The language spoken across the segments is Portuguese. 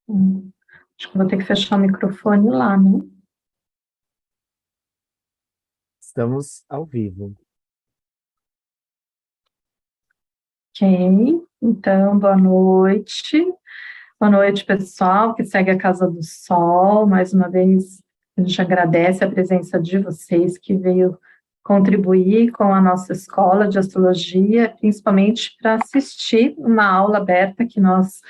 Acho que vou ter que fechar o microfone lá, né? Estamos ao vivo. Ok, então, boa noite. Boa noite, pessoal, que segue a Casa do Sol. Mais uma vez, a gente agradece a presença de vocês que veio contribuir com a nossa escola de astrologia, principalmente para assistir uma aula aberta que nós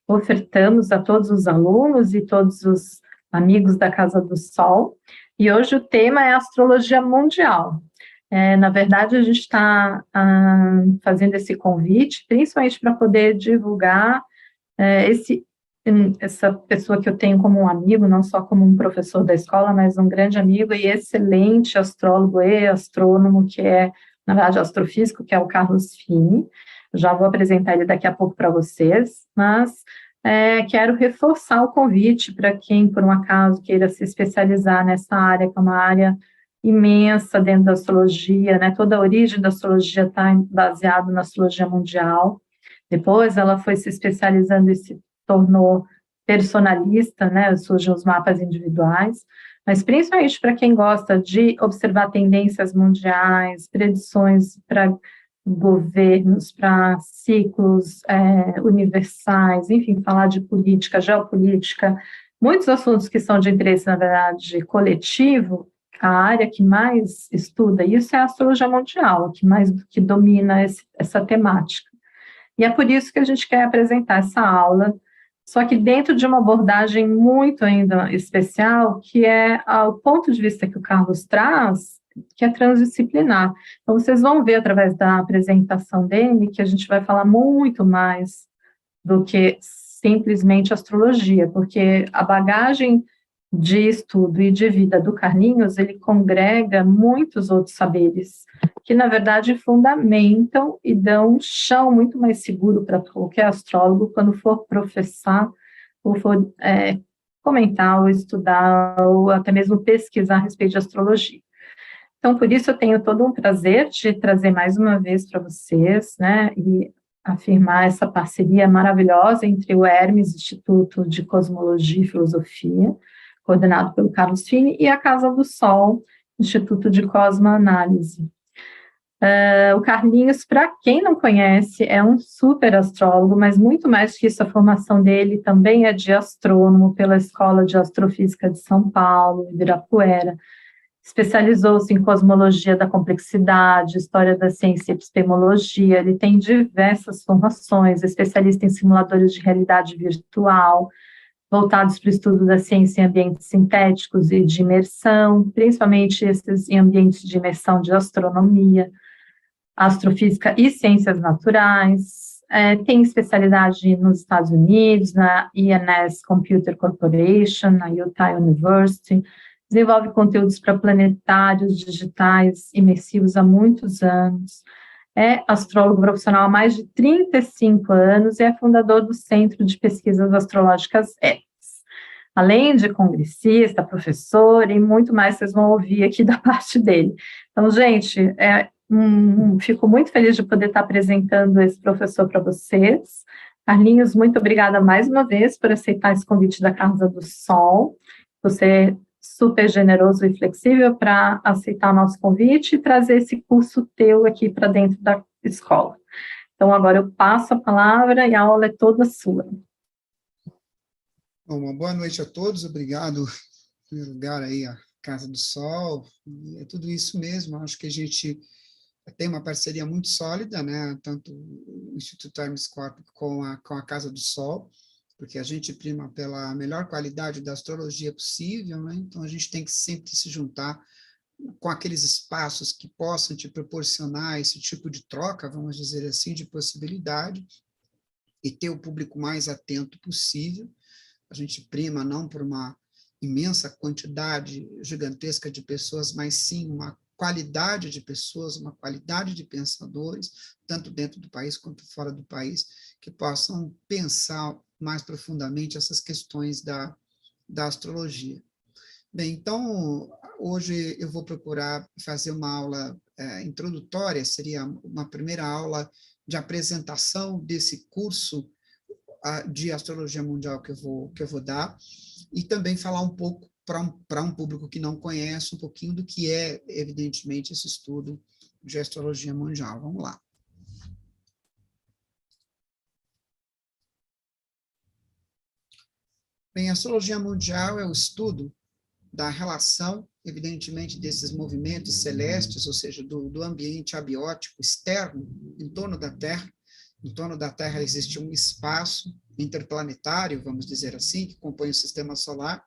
ofertamos a todos os alunos e todos os amigos da Casa do Sol. E hoje o tema é astrologia mundial. Na verdade, a gente está fazendo esse convite, principalmente para poder divulgar essa pessoa que eu tenho como um amigo, não só como um professor da escola, mas um grande amigo e excelente astrólogo e astrônomo, que é, na verdade, astrofísico, que é o Carlos Fini. Já vou apresentar ele daqui a pouco para vocês, mas quero reforçar o convite para quem, por um acaso, queira se especializar nessa área, que é uma área imensa dentro da astrologia, né? Toda a origem da astrologia está baseada na astrologia mundial. Depois ela foi se especializando e se tornou personalista, né? Surgem os mapas individuais, mas principalmente para quem gosta de observar tendências mundiais, predições para governos, para ciclos universais, enfim, falar de política, geopolítica, muitos assuntos que são de interesse, na verdade, coletivo. A área que mais estuda isso é a astrologia mundial, que domina essa temática. E é por isso que a gente quer apresentar essa aula, só que dentro de uma abordagem muito ainda especial, que é o ponto de vista que o Carlos traz, que é transdisciplinar. Então, vocês vão ver através da apresentação dele que a gente vai falar muito mais do que simplesmente astrologia, porque a bagagem de estudo e de vida do Carlinhos, ele congrega muitos outros saberes, que na verdade fundamentam e dão um chão muito mais seguro para qualquer astrólogo quando for professar ou for comentar ou estudar ou até mesmo pesquisar a respeito de astrologia. Então, por isso eu tenho todo um prazer de trazer mais uma vez para vocês, né, e afirmar essa parceria maravilhosa entre o Hermes Instituto de Cosmologia e Filosofia, coordenado pelo Carlos Fini, e a Casa do Sol, Instituto de Cosmoanálise. O Carlinhos, para quem não conhece, é um super astrólogo, mas muito mais que isso, a formação dele também é de astrônomo pela Escola de Astrofísica de São Paulo, Ibirapuera. Especializou-se em cosmologia da complexidade, história da ciência e epistemologia. Ele tem diversas formações, especialista em simuladores de realidade virtual, voltados para o estudo da ciência em ambientes sintéticos e de imersão, principalmente esses em ambientes de imersão de astronomia, astrofísica e ciências naturais. Tem especialidade nos Estados Unidos, na INS Computer Corporation, na Utah University. Desenvolve conteúdos para planetários digitais imersivos há muitos anos. É astrólogo profissional há mais de 35 anos e é fundador do Centro de Pesquisas Astrológicas EPS. Além de congressista, professor e muito mais, vocês vão ouvir aqui da parte dele. Então, gente, fico muito feliz de poder estar apresentando esse professor para vocês. Carlinhos, muito obrigada mais uma vez por aceitar esse convite da Casa do Sol. Você é super generoso e flexível para aceitar o nosso convite e trazer esse curso teu aqui para dentro da escola. Então, agora eu passo a palavra e a aula é toda sua. Bom, uma boa noite a todos, obrigado, em primeiro lugar, aí, a Casa do Sol, é tudo isso mesmo, acho que a gente tem uma parceria muito sólida, né, tanto o Instituto Hermes Corp com a Casa do Sol, porque a gente prima pela melhor qualidade da astrologia possível, né, então a gente tem que sempre se juntar com aqueles espaços que possam te proporcionar esse tipo de troca, vamos dizer assim, de possibilidade, e ter o público mais atento possível. A gente prima não por uma imensa quantidade gigantesca de pessoas, mas sim uma qualidade de pessoas, uma qualidade de pensadores, tanto dentro do país quanto fora do país, que possam pensar mais profundamente essas questões da astrologia. Bem, então, hoje eu vou procurar fazer uma aula introdutória, seria uma primeira aula de apresentação desse curso de astrologia mundial que eu vou dar, e também falar um pouco para um público que não conhece, um pouquinho do que é, evidentemente, esse estudo de astrologia mundial. Vamos lá. Bem, a astrologia mundial é o estudo da relação, evidentemente, desses movimentos celestes, ou seja, do ambiente abiótico externo em torno da Terra. Em torno da Terra existe um espaço interplanetário, vamos dizer assim, que compõe o sistema solar,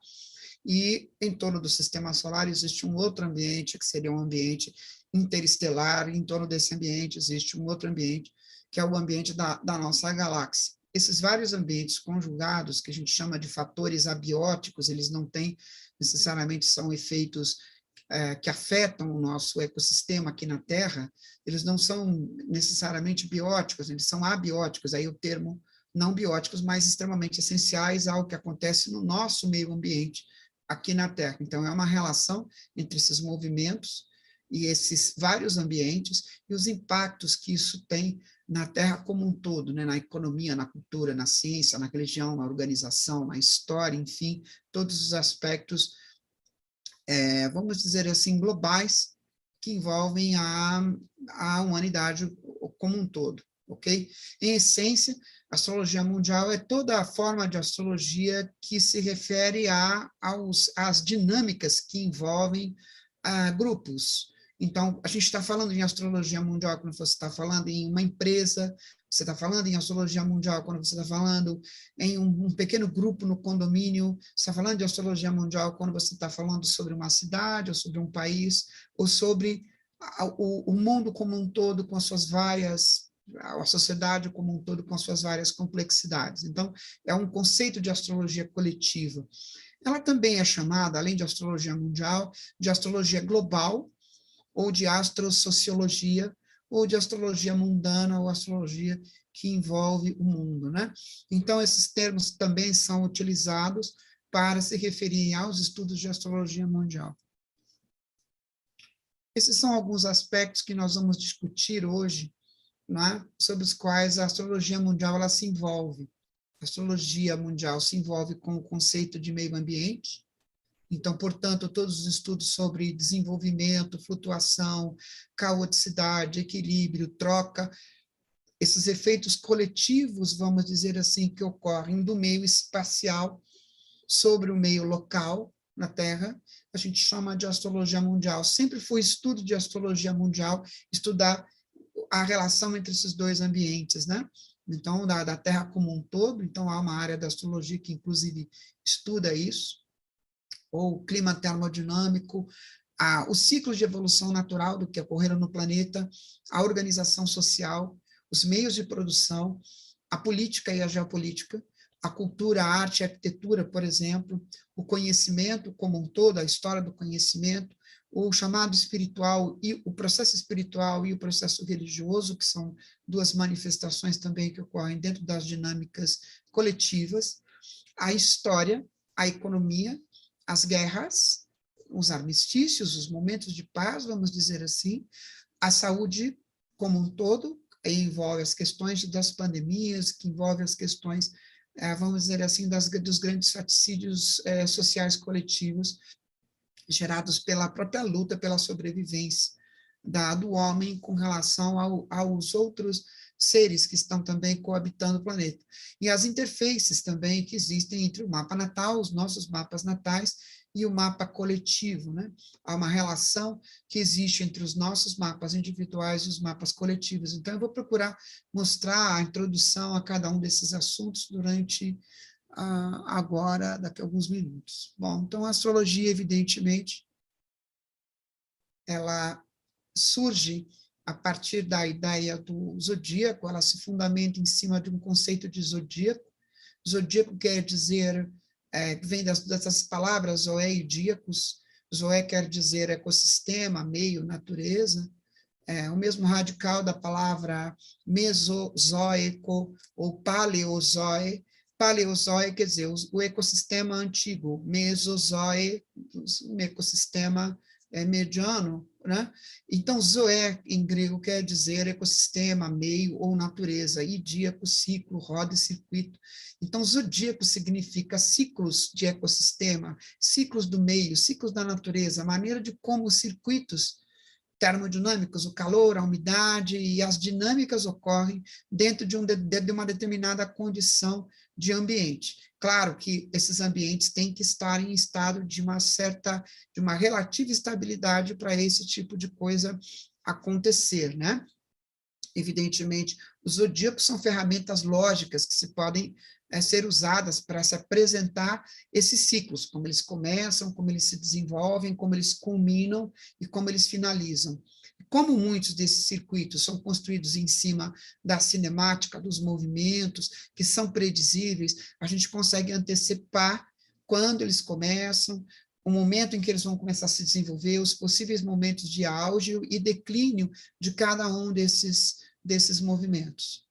e em torno do sistema solar existe um outro ambiente, que seria um ambiente interestelar, e em torno desse ambiente existe um outro ambiente, que é o ambiente da nossa galáxia. Esses vários ambientes conjugados, que a gente chama de fatores abióticos, eles não têm necessariamente, são efeitos que afetam o nosso ecossistema aqui na Terra, eles não são necessariamente bióticos, eles são abióticos, aí o termo não bióticos, mas extremamente essenciais ao que acontece no nosso meio ambiente aqui na Terra. Então, é uma relação entre esses movimentos e esses vários ambientes e os impactos que isso tem na Terra como um todo, né? Na economia, na cultura, na ciência, na religião, na organização, na história, enfim, todos os aspectos, vamos dizer assim, globais, que envolvem a humanidade como um todo, ok? Em essência, a astrologia mundial é toda a forma de astrologia que se refere às dinâmicas que envolvem grupos. Então, a gente está falando em astrologia mundial quando você está falando em uma empresa, você está falando em astrologia mundial quando você está falando em um pequeno grupo no condomínio, você está falando de astrologia mundial quando você está falando sobre uma cidade, ou sobre um país, ou sobre o mundo como um todo, com as suas várias, a sociedade como um todo, com as suas várias complexidades. Então, é um conceito de astrologia coletiva. Ela também é chamada, além de astrologia mundial, de astrologia global, ou de astrosociologia, ou de astrologia mundana, ou astrologia que envolve o mundo, né? Então, esses termos também são utilizados para se referirem aos estudos de astrologia mundial. Esses são alguns aspectos que nós vamos discutir hoje, né? Sobre os quais a astrologia mundial ela se envolve. A astrologia mundial se envolve com o conceito de meio ambiente. Então, portanto, todos os estudos sobre desenvolvimento, flutuação, caoticidade, equilíbrio, troca, esses efeitos coletivos, vamos dizer assim, que ocorrem do meio espacial sobre o meio local na Terra, a gente chama de astrologia mundial. Sempre foi estudo de astrologia mundial, estudar a relação entre esses dois ambientes, né? Então, da Terra como um todo, então há uma área da astrologia que, inclusive, estuda isso, ou o clima termodinâmico, os ciclos de evolução natural do que ocorreram no planeta, a organização social, os meios de produção, a política e a geopolítica, a cultura, a arte e a arquitetura, por exemplo, o conhecimento como um todo, a história do conhecimento, o chamado espiritual e o processo espiritual e o processo religioso, que são duas manifestações também que ocorrem dentro das dinâmicas coletivas, a história, a economia, as guerras, os armistícios, os momentos de paz, vamos dizer assim, a saúde como um todo, envolve as questões das pandemias, que envolve as questões, vamos dizer assim, dos grandes faticídios sociais coletivos gerados pela própria luta pela sobrevivência do homem com relação aos outros seres que estão também coabitando o planeta. E as interfaces também que existem entre o mapa natal, os nossos mapas natais, e o mapa coletivo, né? Há uma relação que existe entre os nossos mapas individuais e os mapas coletivos. Então, eu vou procurar mostrar a introdução a cada um desses assuntos durante agora, daqui a alguns minutos. Bom, então, a astrologia, evidentemente, ela surge a partir da ideia do zodíaco, ela se fundamenta em cima de um conceito de zodíaco. Zodíaco quer dizer, vem dessas palavras zoé e díacos. Zoé quer dizer ecossistema, meio, natureza. O mesmo radical da palavra mesozoico ou paleozoe. Paleozoe quer dizer o ecossistema antigo, mesozoe, um ecossistema mediano, né? Então, zoé, em grego, quer dizer ecossistema, meio ou natureza, e díaco, ciclo, roda e circuito. Então, zodíaco significa ciclos de ecossistema, ciclos do meio, ciclos da natureza, a maneira de como os circuitos termodinâmicos, o calor, a umidade e as dinâmicas ocorrem dentro de uma determinada condição de ambiente. Claro que esses ambientes têm que estar em estado de uma relativa estabilidade para esse tipo de coisa acontecer, né? Evidentemente, os zodíacos são ferramentas lógicas que se podem ser usadas para se apresentar esses ciclos, como eles começam, como eles se desenvolvem, como eles culminam e como eles finalizam. Como muitos desses circuitos são construídos em cima da cinemática, dos movimentos, que são previsíveis, a gente consegue antecipar quando eles começam, o momento em que eles vão começar a se desenvolver, os possíveis momentos de auge e declínio de cada um desses movimentos.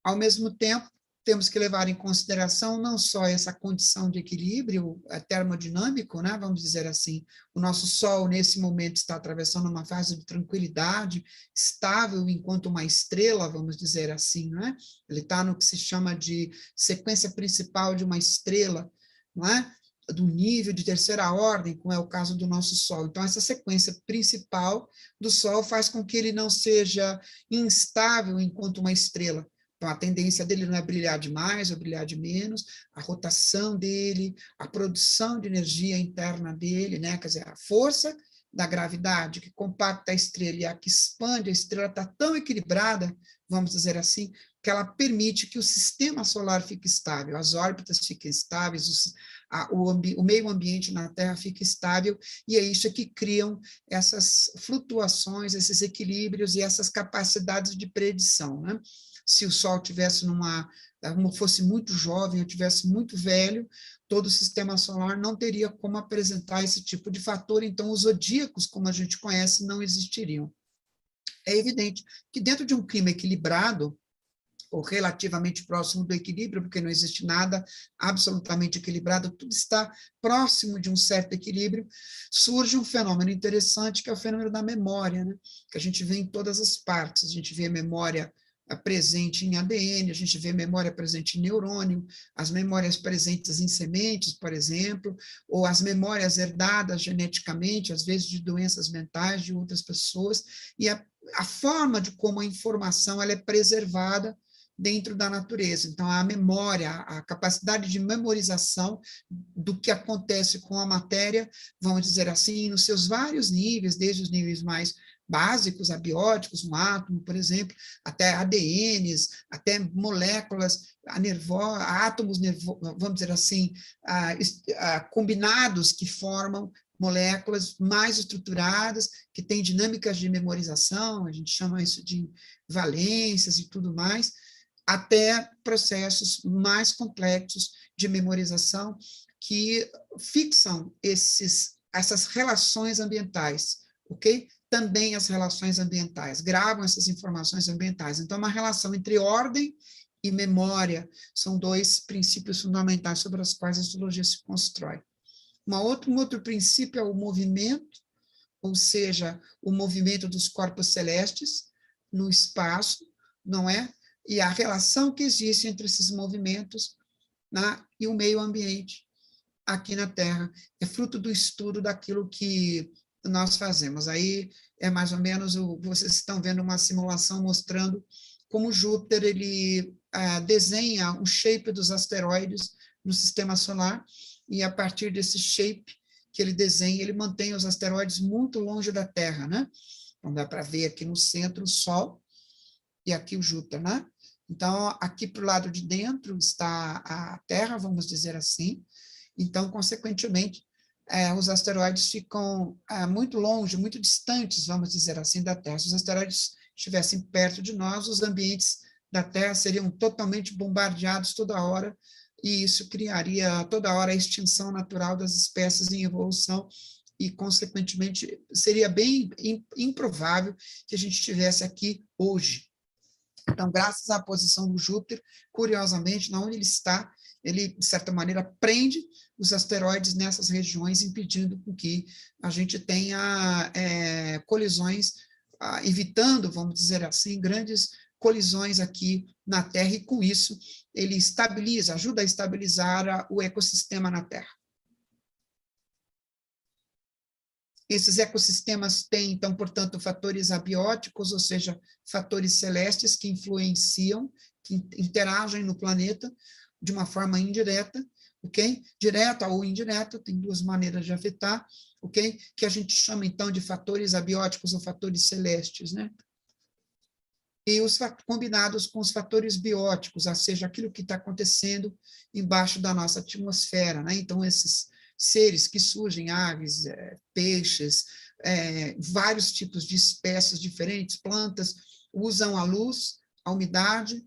Ao mesmo tempo, temos que levar em consideração não só essa condição de equilíbrio termodinâmico, né, vamos dizer assim, o nosso Sol, nesse momento, está atravessando uma fase de tranquilidade, estável enquanto uma estrela, vamos dizer assim, né? Ele está no que se chama de sequência principal de uma estrela, não é? Do nível de terceira ordem, como é o caso do nosso Sol. Então, essa sequência principal do Sol faz com que ele não seja instável enquanto uma estrela. Então, a tendência dele não é brilhar demais ou brilhar de menos, a rotação dele, a produção de energia interna dele, né? Quer dizer, a força da gravidade que compacta a estrela e a que expande a estrela está tão equilibrada, vamos dizer assim, que ela permite que o sistema solar fique estável, as órbitas fiquem estáveis, o meio ambiente na Terra fique estável, e é isso que criam essas flutuações, esses equilíbrios e essas capacidades de predição, né? Se o Sol tivesse fosse muito jovem ou tivesse muito velho, todo o sistema solar não teria como apresentar esse tipo de fator, então os zodíacos, como a gente conhece, não existiriam. É evidente que dentro de um clima equilibrado, ou relativamente próximo do equilíbrio, porque não existe nada absolutamente equilibrado, tudo está próximo de um certo equilíbrio, surge um fenômeno interessante, que é o fenômeno da memória, né? Que a gente vê em todas as partes, a gente vê memória presente em ADN, a gente vê memória presente em neurônio, as memórias presentes em sementes, por exemplo, ou as memórias herdadas geneticamente, às vezes de doenças mentais de outras pessoas, e a forma de como a informação ela é preservada dentro da natureza. Então, a memória, a capacidade de memorização do que acontece com a matéria, vamos dizer assim, nos seus vários níveis, desde os níveis mais básicos, abióticos, um átomo, por exemplo, até ADNs, até moléculas, átomos vamos dizer assim, combinados que formam moléculas mais estruturadas, que têm dinâmicas de memorização, a gente chama isso de valências e tudo mais, até processos mais complexos de memorização que fixam essas relações ambientais, ok? Também as relações ambientais, gravam essas informações ambientais. Então, uma relação entre ordem e memória são dois princípios fundamentais sobre os quais a astrologia se constrói. Um outro princípio é o movimento, ou seja, o movimento dos corpos celestes no espaço, não é? E a relação que existe entre esses movimentos, né, e o meio ambiente aqui na Terra. É fruto do estudo daquilo que nós fazemos. Aí é mais ou menos, vocês estão vendo uma simulação mostrando como Júpiter ele desenha o shape dos asteroides no sistema solar, e a partir desse shape que ele desenha, ele mantém os asteroides muito longe da Terra, né? Então dá para ver aqui no centro o Sol e aqui o Júpiter, né? Então, aqui para o lado de dentro está a Terra, vamos dizer assim. Então, consequentemente, os asteroides ficam muito longe, muito distantes, vamos dizer assim, da Terra. Se os asteroides estivessem perto de nós, os ambientes da Terra seriam totalmente bombardeados toda hora, e isso criaria toda hora a extinção natural das espécies em evolução, e, consequentemente, seria bem improvável que a gente estivesse aqui hoje. Então, graças à posição do Júpiter, curiosamente, onde ele está, ele, de certa maneira, prende os asteroides nessas regiões, impedindo que a gente tenha colisões, evitando, vamos dizer assim, grandes colisões aqui na Terra, e com isso ele estabiliza, ajuda a estabilizar o ecossistema na Terra. Esses ecossistemas têm, então, portanto, fatores abióticos, ou seja, fatores celestes que influenciam, que interagem no planeta de uma forma indireta, ok? Direta ou indireta, tem duas maneiras de afetar, ok? Que a gente chama, então, de fatores abióticos ou fatores celestes, né? E os combinados com os fatores bióticos, ou seja, aquilo que está acontecendo embaixo da nossa atmosfera, né? Então, esses seres que surgem, aves, peixes, vários tipos de espécies diferentes, plantas, usam a luz, a umidade,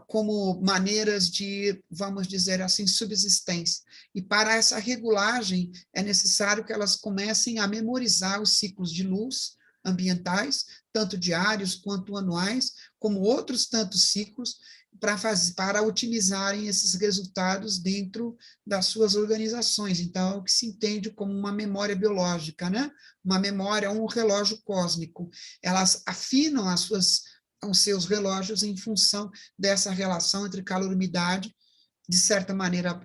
como maneiras de, vamos dizer assim, subsistência. E para essa regulagem, é necessário que elas comecem a memorizar os ciclos de luz ambientais, tanto diários quanto anuais, como outros tantos ciclos, para otimizarem esses resultados dentro das suas organizações. Então, é o que se entende como uma memória biológica, né? Uma memória, um relógio cósmico. Elas afinam os seus relógios em função dessa relação entre calor e umidade, de certa maneira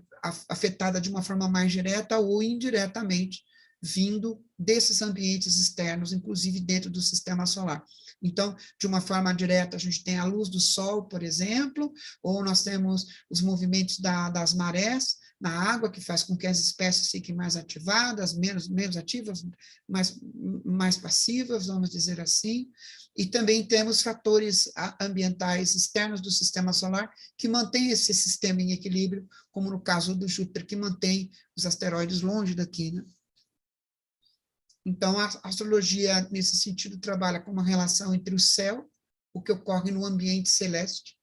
afetada de uma forma mais direta ou indiretamente, vindo desses ambientes externos, inclusive dentro do sistema solar. Então, de uma forma direta, a gente tem a luz do Sol, por exemplo, ou nós temos os movimentos das marés na água, que faz com que as espécies fiquem mais ativadas, menos ativas, mais passivas, vamos dizer assim. E também temos fatores ambientais externos do sistema solar que mantêm esse sistema em equilíbrio, como no caso do Júpiter, que mantém os asteroides longe daqui, né? Então, a astrologia, nesse sentido, trabalha com uma relação entre o céu, o que ocorre no ambiente celeste,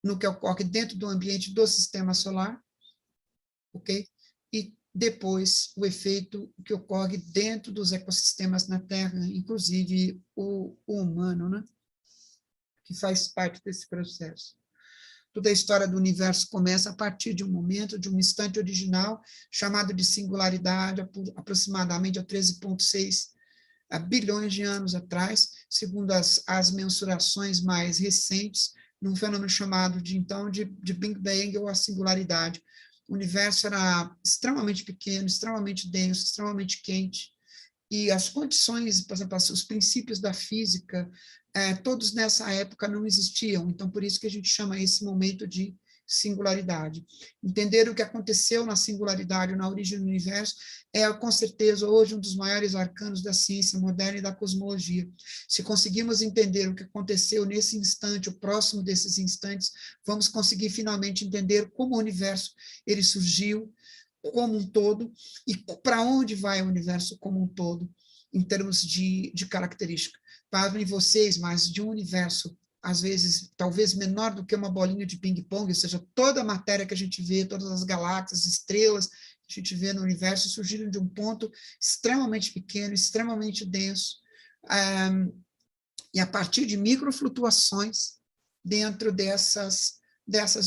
no que ocorre dentro do ambiente do sistema solar, ok? E depois o efeito que ocorre dentro dos ecossistemas na Terra, inclusive o humano, né? Que faz parte desse processo. Toda a história do universo começa a partir de um momento, de um instante original, chamado de singularidade, aproximadamente a 13,6 bilhões de anos atrás, segundo as mensurações mais recentes, num fenômeno chamado de Big Bang, ou a singularidade. O universo era extremamente pequeno, extremamente denso, extremamente quente, e as condições, por exemplo, os princípios da física, todos nessa época não existiam. Então, por isso que a gente chama esse momento de singularidade. Entender o que aconteceu na singularidade, na origem do universo, é, com certeza, hoje um dos maiores arcanos da ciência moderna e da cosmologia. Se conseguirmos entender o que aconteceu nesse instante, o próximo desses instantes, vamos conseguir finalmente entender como o universo ele surgiu, como um todo, e para onde vai o universo como um todo, em termos de característica. Pasmem vocês, mas de um universo, às vezes, talvez menor do que uma bolinha de ping-pong, ou seja, toda a matéria que a gente vê, todas as galáxias, estrelas que a gente vê no universo, surgiram de um ponto extremamente pequeno, extremamente denso, e a partir de microflutuações dentro dessas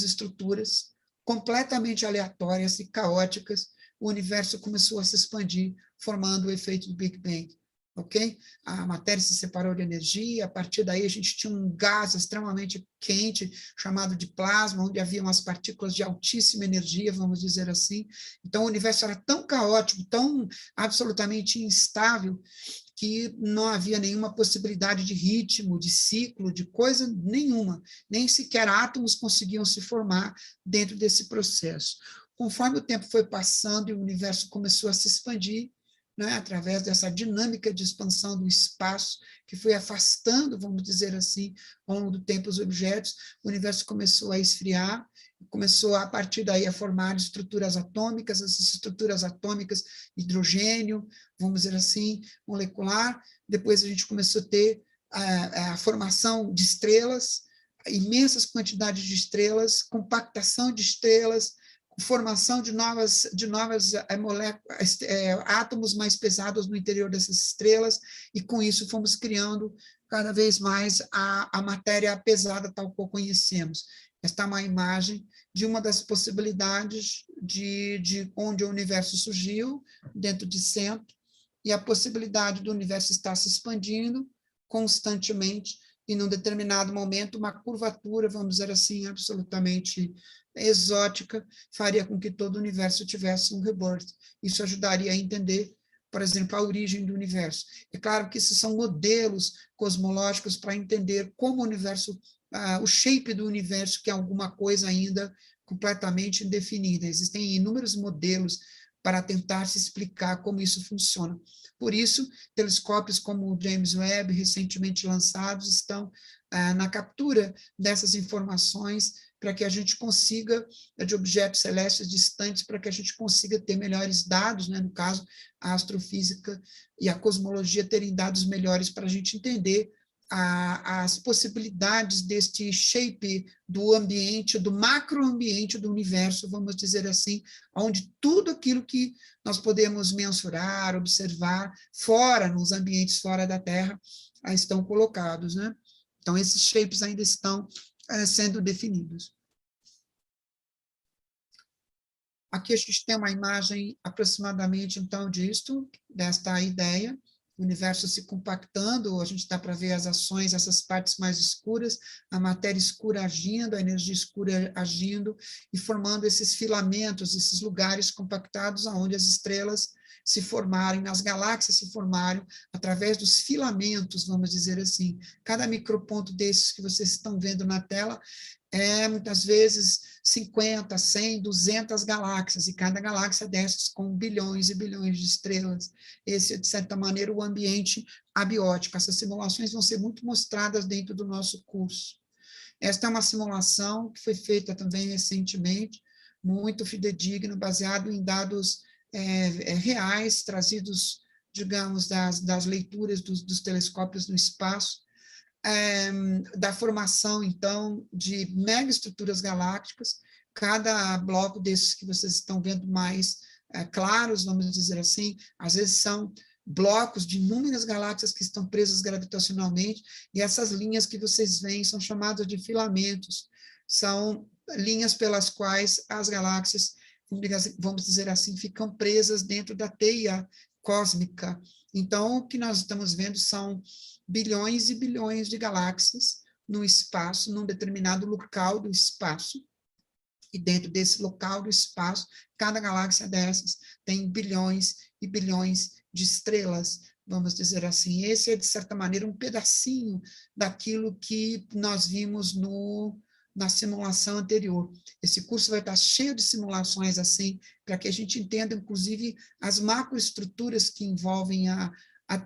estruturas, completamente aleatórias e caóticas, o universo começou a se expandir, formando o efeito do Big Bang, ok? A matéria se separou de energia, a partir daí a gente tinha um gás extremamente quente, chamado de plasma, onde havia umas partículas de altíssima energia, vamos dizer assim. Então, o universo era tão caótico, tão absolutamente instável, que não havia nenhuma possibilidade de ritmo, de ciclo, de coisa nenhuma, nem sequer átomos conseguiam se formar dentro desse processo. Conforme o tempo foi passando e o universo começou a se expandir, né, através dessa dinâmica de expansão do espaço, que foi afastando, vamos dizer assim, ao longo do tempo os objetos, o universo começou a esfriar, começou a partir daí a formar estruturas atômicas, essas estruturas atômicas, hidrogênio, vamos dizer assim, molecular. Depois a gente começou a ter a formação de estrelas, imensas quantidades de estrelas, compactação de estrelas, formação de novas moléculas, átomos mais pesados no interior dessas estrelas, e com isso fomos criando cada vez mais a matéria pesada tal qual conhecemos. Esta é uma imagem de uma das possibilidades de onde o universo surgiu, dentro de centro, e a possibilidade do universo estar se expandindo constantemente, e num determinado momento, uma curvatura, vamos dizer assim, absolutamente exótica, faria com que todo o universo tivesse um rebirth. Isso ajudaria a entender, por exemplo, a origem do universo. É claro que esses são modelos cosmológicos para entender como o universo, o shape do universo, que é alguma coisa ainda completamente indefinida. Existem inúmeros modelos para tentar se explicar como isso funciona. Por isso, telescópios como o James Webb, recentemente lançados, estão na captura dessas informações para que a gente consiga, de objetos celestes distantes, para que a gente consiga ter melhores dados, né? No caso, a astrofísica e a cosmologia terem dados melhores para a gente entender as possibilidades deste shape do ambiente, do macroambiente do universo, vamos dizer assim, onde tudo aquilo que nós podemos mensurar, observar, fora, nos ambientes fora da Terra, estão colocados, né? Então, esses shapes ainda estão sendo definidos. Aqui a gente tem uma imagem aproximadamente, então, desta ideia, o universo se compactando, a gente dá para ver as ações, essas partes mais escuras, a matéria escura agindo, a energia escura agindo, e formando esses filamentos, esses lugares compactados, onde as estrelas se formarem, as galáxias se formaram, através dos filamentos, vamos dizer assim. Cada microponto desses que vocês estão vendo na tela muitas vezes 50, 100, 200 galáxias, e cada galáxia dessas com bilhões e bilhões de estrelas. Esse é, de certa maneira, o ambiente abiótico. Essas simulações vão ser muito mostradas dentro do nosso curso. Esta é uma simulação que foi feita também recentemente, muito fidedigna, baseado em dados reais, trazidos, digamos, das leituras dos telescópios no espaço, da formação, então, de megaestruturas galácticas. Cada bloco desses que vocês estão vendo mais claros, vamos dizer assim, às vezes são blocos de inúmeras galáxias que estão presas gravitacionalmente, e essas linhas que vocês veem são chamadas de filamentos, são linhas pelas quais as galáxias, vamos dizer assim, ficam presas dentro da teia cósmica. Então, o que nós estamos vendo são bilhões e bilhões de galáxias no espaço, num determinado local do espaço, e dentro desse local do espaço, cada galáxia dessas tem bilhões e bilhões de estrelas, vamos dizer assim. Esse é, de certa maneira, um pedacinho daquilo que nós vimos na simulação anterior. Esse curso vai estar cheio de simulações assim, para que a gente entenda, inclusive, as macroestruturas que envolvem a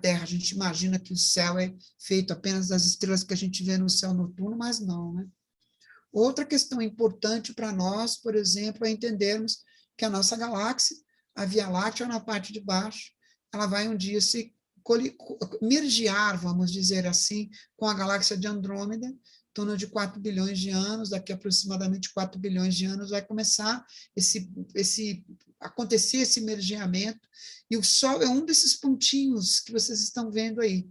Terra. A gente imagina que o céu é feito apenas das estrelas que a gente vê no céu noturno, mas não, né? Outra questão importante para nós, por exemplo, é entendermos que a nossa galáxia, a Via Láctea, na parte de baixo, ela vai um dia se mergear, vamos dizer assim, com a galáxia de Andrômeda, em torno de 4 bilhões de anos. Daqui a aproximadamente 4 bilhões de anos vai começar acontecer esse mergeamento, e o Sol é um desses pontinhos que vocês estão vendo aí.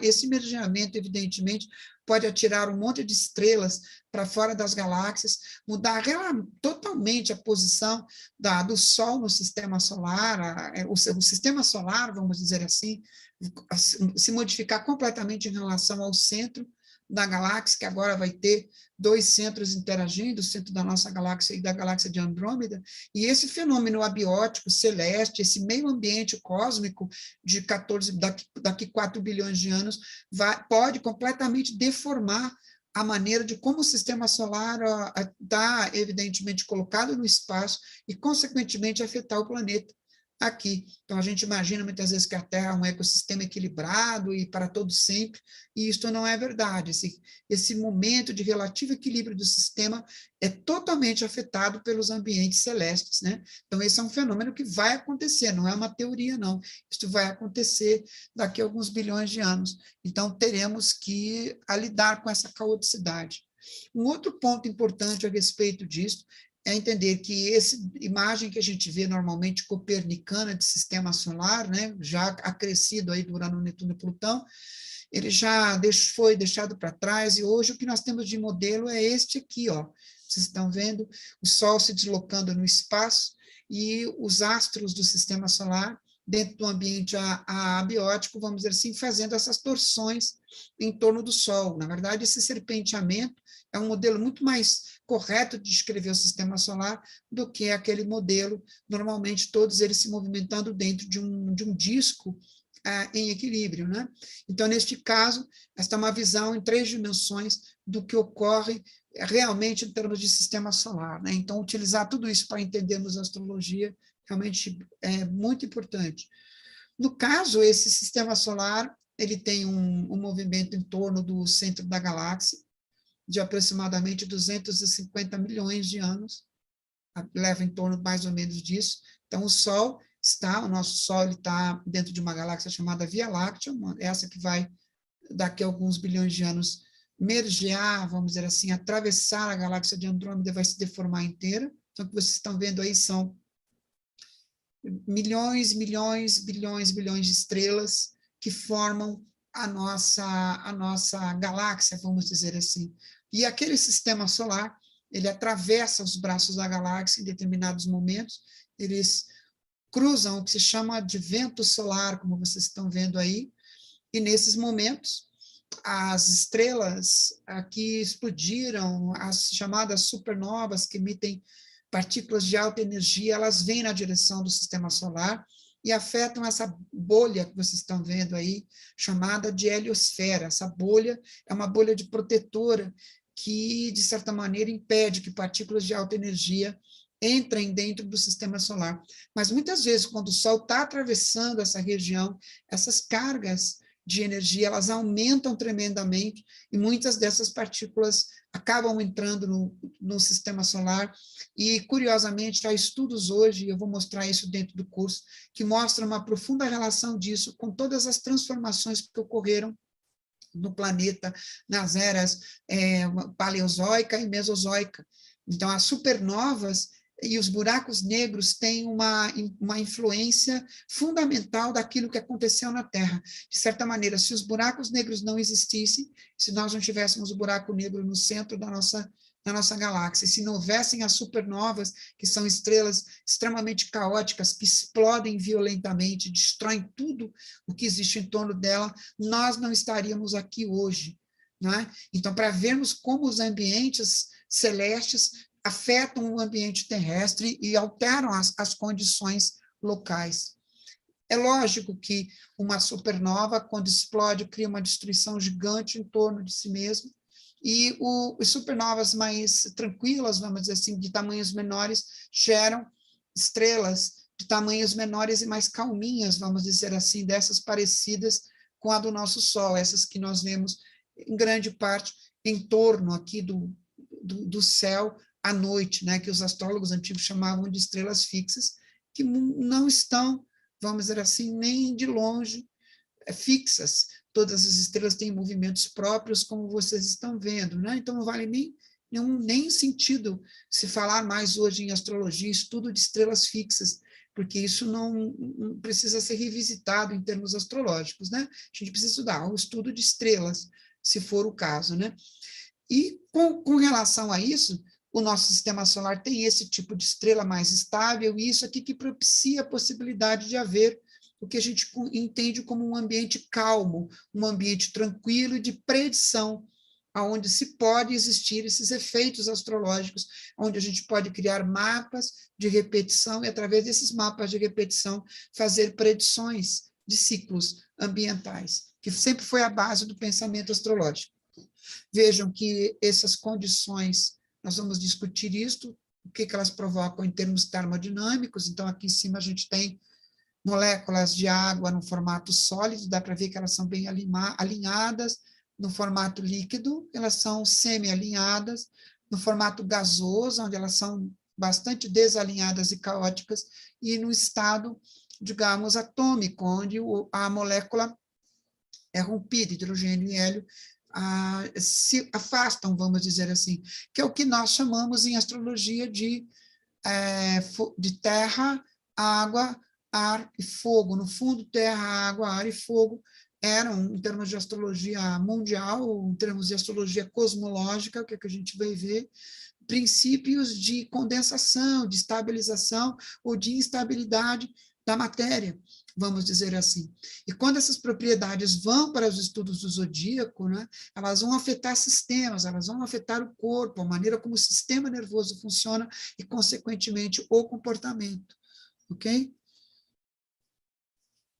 Esse mergeamento, evidentemente, pode atirar um monte de estrelas para fora das galáxias, mudar totalmente a posição do Sol no sistema solar, o sistema solar, vamos dizer assim, se modificar completamente em relação ao centro da galáxia, que agora vai ter 2 centros interagindo, o centro da nossa galáxia e da galáxia de Andrômeda, e esse fenômeno abiótico celeste, esse meio ambiente cósmico de daqui 4 bilhões de anos, pode completamente deformar a maneira de como o sistema solar está, evidentemente, colocado no espaço e, consequentemente, afetar o planeta aqui. Então, a gente imagina muitas vezes que a Terra é um ecossistema equilibrado e para todo sempre, e isto não é verdade. Esse momento de relativo equilíbrio do sistema é totalmente afetado pelos ambientes celestes, né? Então, esse é um fenômeno que vai acontecer, não é uma teoria, não. Isso vai acontecer daqui a alguns bilhões de anos. Então, teremos que lidar com essa caoticidade. Um outro ponto importante a respeito disso é entender que essa imagem que a gente vê normalmente copernicana de sistema solar, né, já acrescido aí do Urano, Netuno e Plutão, ele já foi deixado para trás, e hoje o que nós temos de modelo é este aqui, ó. Vocês estão vendo o Sol se deslocando no espaço e os astros do sistema solar dentro do ambiente abiótico, vamos dizer assim, fazendo essas torções em torno do Sol. Na verdade, esse serpenteamento é um modelo muito mais correto de descrever o sistema solar do que aquele modelo, normalmente todos eles se movimentando dentro de um disco em equilíbrio, né? Então, neste caso, esta é uma visão em 3 dimensões do que ocorre realmente em termos de sistema solar, né? Então, utilizar tudo isso para entendermos a astrologia realmente é muito importante. No caso, esse sistema solar, ele tem um movimento em torno do centro da galáxia, de aproximadamente 250 milhões de anos, leva em torno mais ou menos disso. Então, o nosso Sol está dentro de uma galáxia chamada Via Láctea, essa que vai, daqui a alguns bilhões de anos, mergear, vamos dizer assim, atravessar a galáxia de Andrômeda, vai se deformar inteira. Então, o que vocês estão vendo aí são milhões, milhões, bilhões, bilhões de estrelas que formam a nossa galáxia, vamos dizer assim. E aquele sistema solar, ele atravessa os braços da galáxia em determinados momentos, eles cruzam o que se chama de vento solar, como vocês estão vendo aí, e nesses momentos, as estrelas que explodiram, as chamadas supernovas, que emitem partículas de alta energia, elas vêm na direção do sistema solar e afetam essa bolha que vocês estão vendo aí, chamada de heliosfera. Essa bolha é uma bolha de protetora que, de certa maneira, impede que partículas de alta energia entrem dentro do sistema solar. Mas, muitas vezes, quando o Sol está atravessando essa região, essas cargas de energia, elas aumentam tremendamente, e muitas dessas partículas acabam entrando no sistema solar, e, curiosamente, há estudos hoje, eu vou mostrar isso dentro do curso, que mostram uma profunda relação disso com todas as transformações que ocorreram no planeta nas eras paleozoica e mesozoica. Então, as supernovas e os buracos negros têm uma influência fundamental daquilo que aconteceu na Terra. De certa maneira, se os buracos negros não existissem, se nós não tivéssemos o buraco negro no centro da nossa galáxia, se não houvessem as supernovas, que são estrelas extremamente caóticas, que explodem violentamente, destroem tudo o que existe em torno dela, nós não estaríamos aqui hoje. Não é? Então, para vermos como os ambientes celestes afetam o ambiente terrestre e alteram as condições locais. É lógico que uma supernova, quando explode, cria uma destruição gigante em torno de si mesma, e as supernovas mais tranquilas, vamos dizer assim, de tamanhos menores, geram estrelas de tamanhos menores e mais calminhas, vamos dizer assim, dessas parecidas com a do nosso Sol, essas que nós vemos em grande parte em torno aqui do céu à noite, né, que os astrólogos antigos chamavam de estrelas fixas, que não estão, vamos dizer assim, nem de longe fixas. Todas as estrelas têm movimentos próprios, como vocês estão vendo, né? Então não vale nem sentido se falar mais hoje em astrologia, estudo de estrelas fixas, porque isso não precisa ser revisitado em termos astrológicos, né? A gente precisa estudar o estudo de estrelas, se for o caso, né? E com relação a isso, o nosso sistema solar tem esse tipo de estrela mais estável, e isso aqui que propicia a possibilidade de haver o que a gente entende como um ambiente calmo, um ambiente tranquilo e de predição, onde se pode existir esses efeitos astrológicos, onde a gente pode criar mapas de repetição e, através desses mapas de repetição, fazer predições de ciclos ambientais, que sempre foi a base do pensamento astrológico. Vejam que essas condições, nós vamos discutir isto, o que elas provocam em termos termodinâmicos. Então, aqui em cima a gente tem moléculas de água no formato sólido, dá para ver que elas são bem alinhadas. No formato líquido, elas são semi-alinhadas. No formato gasoso, onde elas são bastante desalinhadas e caóticas. E no estado, digamos, atômico, onde a molécula é rompida, hidrogênio e hélio se afastam, vamos dizer assim, que é o que nós chamamos em astrologia de terra, água, ar e fogo. No fundo, terra, água, ar e fogo eram, em termos de astrologia mundial, em termos de astrologia cosmológica, o que, é que a gente vai ver? Princípios de condensação, de estabilização ou de instabilidade da matéria, vamos dizer assim. E quando essas propriedades vão para os estudos do zodíaco, né, elas vão afetar sistemas, elas vão afetar o corpo, a maneira como o sistema nervoso funciona e, consequentemente, o comportamento. Ok?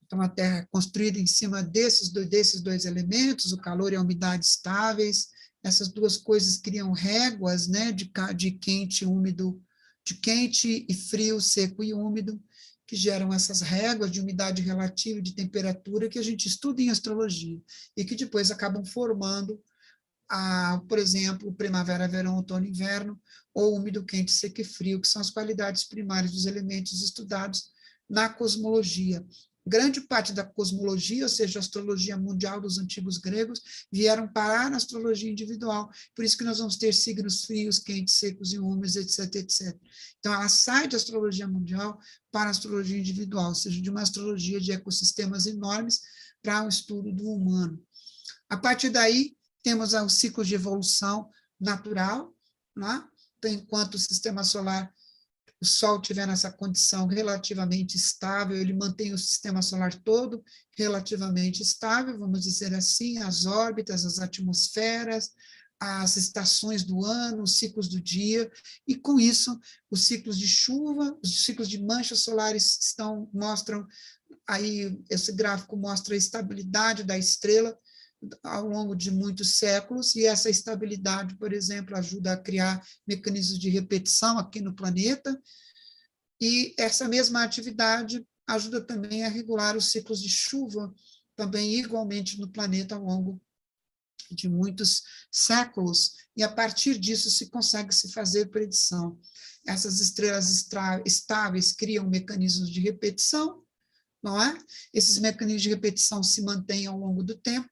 Então, a Terra é construída em cima desses dois elementos, o calor e a umidade estáveis. Essas duas coisas criam réguas, né, de quente e úmido, de quente e frio, seco e úmido, que geram essas réguas de umidade relativa e de temperatura que a gente estuda em astrologia e que depois acabam formando, por exemplo, primavera, verão, outono, inverno, ou úmido, quente, seco e frio, que são as qualidades primárias dos elementos estudados na cosmologia. Grande parte da cosmologia, ou seja, a astrologia mundial dos antigos gregos, vieram parar na astrologia individual. Por isso que nós vamos ter signos frios, quentes, secos e úmidos, etc, etc. Então, ela sai da astrologia mundial para a astrologia individual, ou seja, de uma astrologia de ecossistemas enormes para um estudo do humano. A partir daí, temos os ciclos de evolução natural, né? Então, enquanto o sistema solar, o Sol estiver nessa condição relativamente estável, ele mantém o sistema solar todo relativamente estável, vamos dizer assim, as órbitas, as atmosferas, as estações do ano, os ciclos do dia, e com isso, os ciclos de chuva, os ciclos de manchas solares mostram, aí esse gráfico mostra a estabilidade da estrela ao longo de muitos séculos, e essa estabilidade, por exemplo, ajuda a criar mecanismos de repetição aqui no planeta, e essa mesma atividade ajuda também a regular os ciclos de chuva, também igualmente no planeta ao longo de muitos séculos, e a partir disso se consegue se fazer predição. Essas estrelas estáveis criam mecanismos de repetição, não é? Esses mecanismos de repetição se mantêm ao longo do tempo,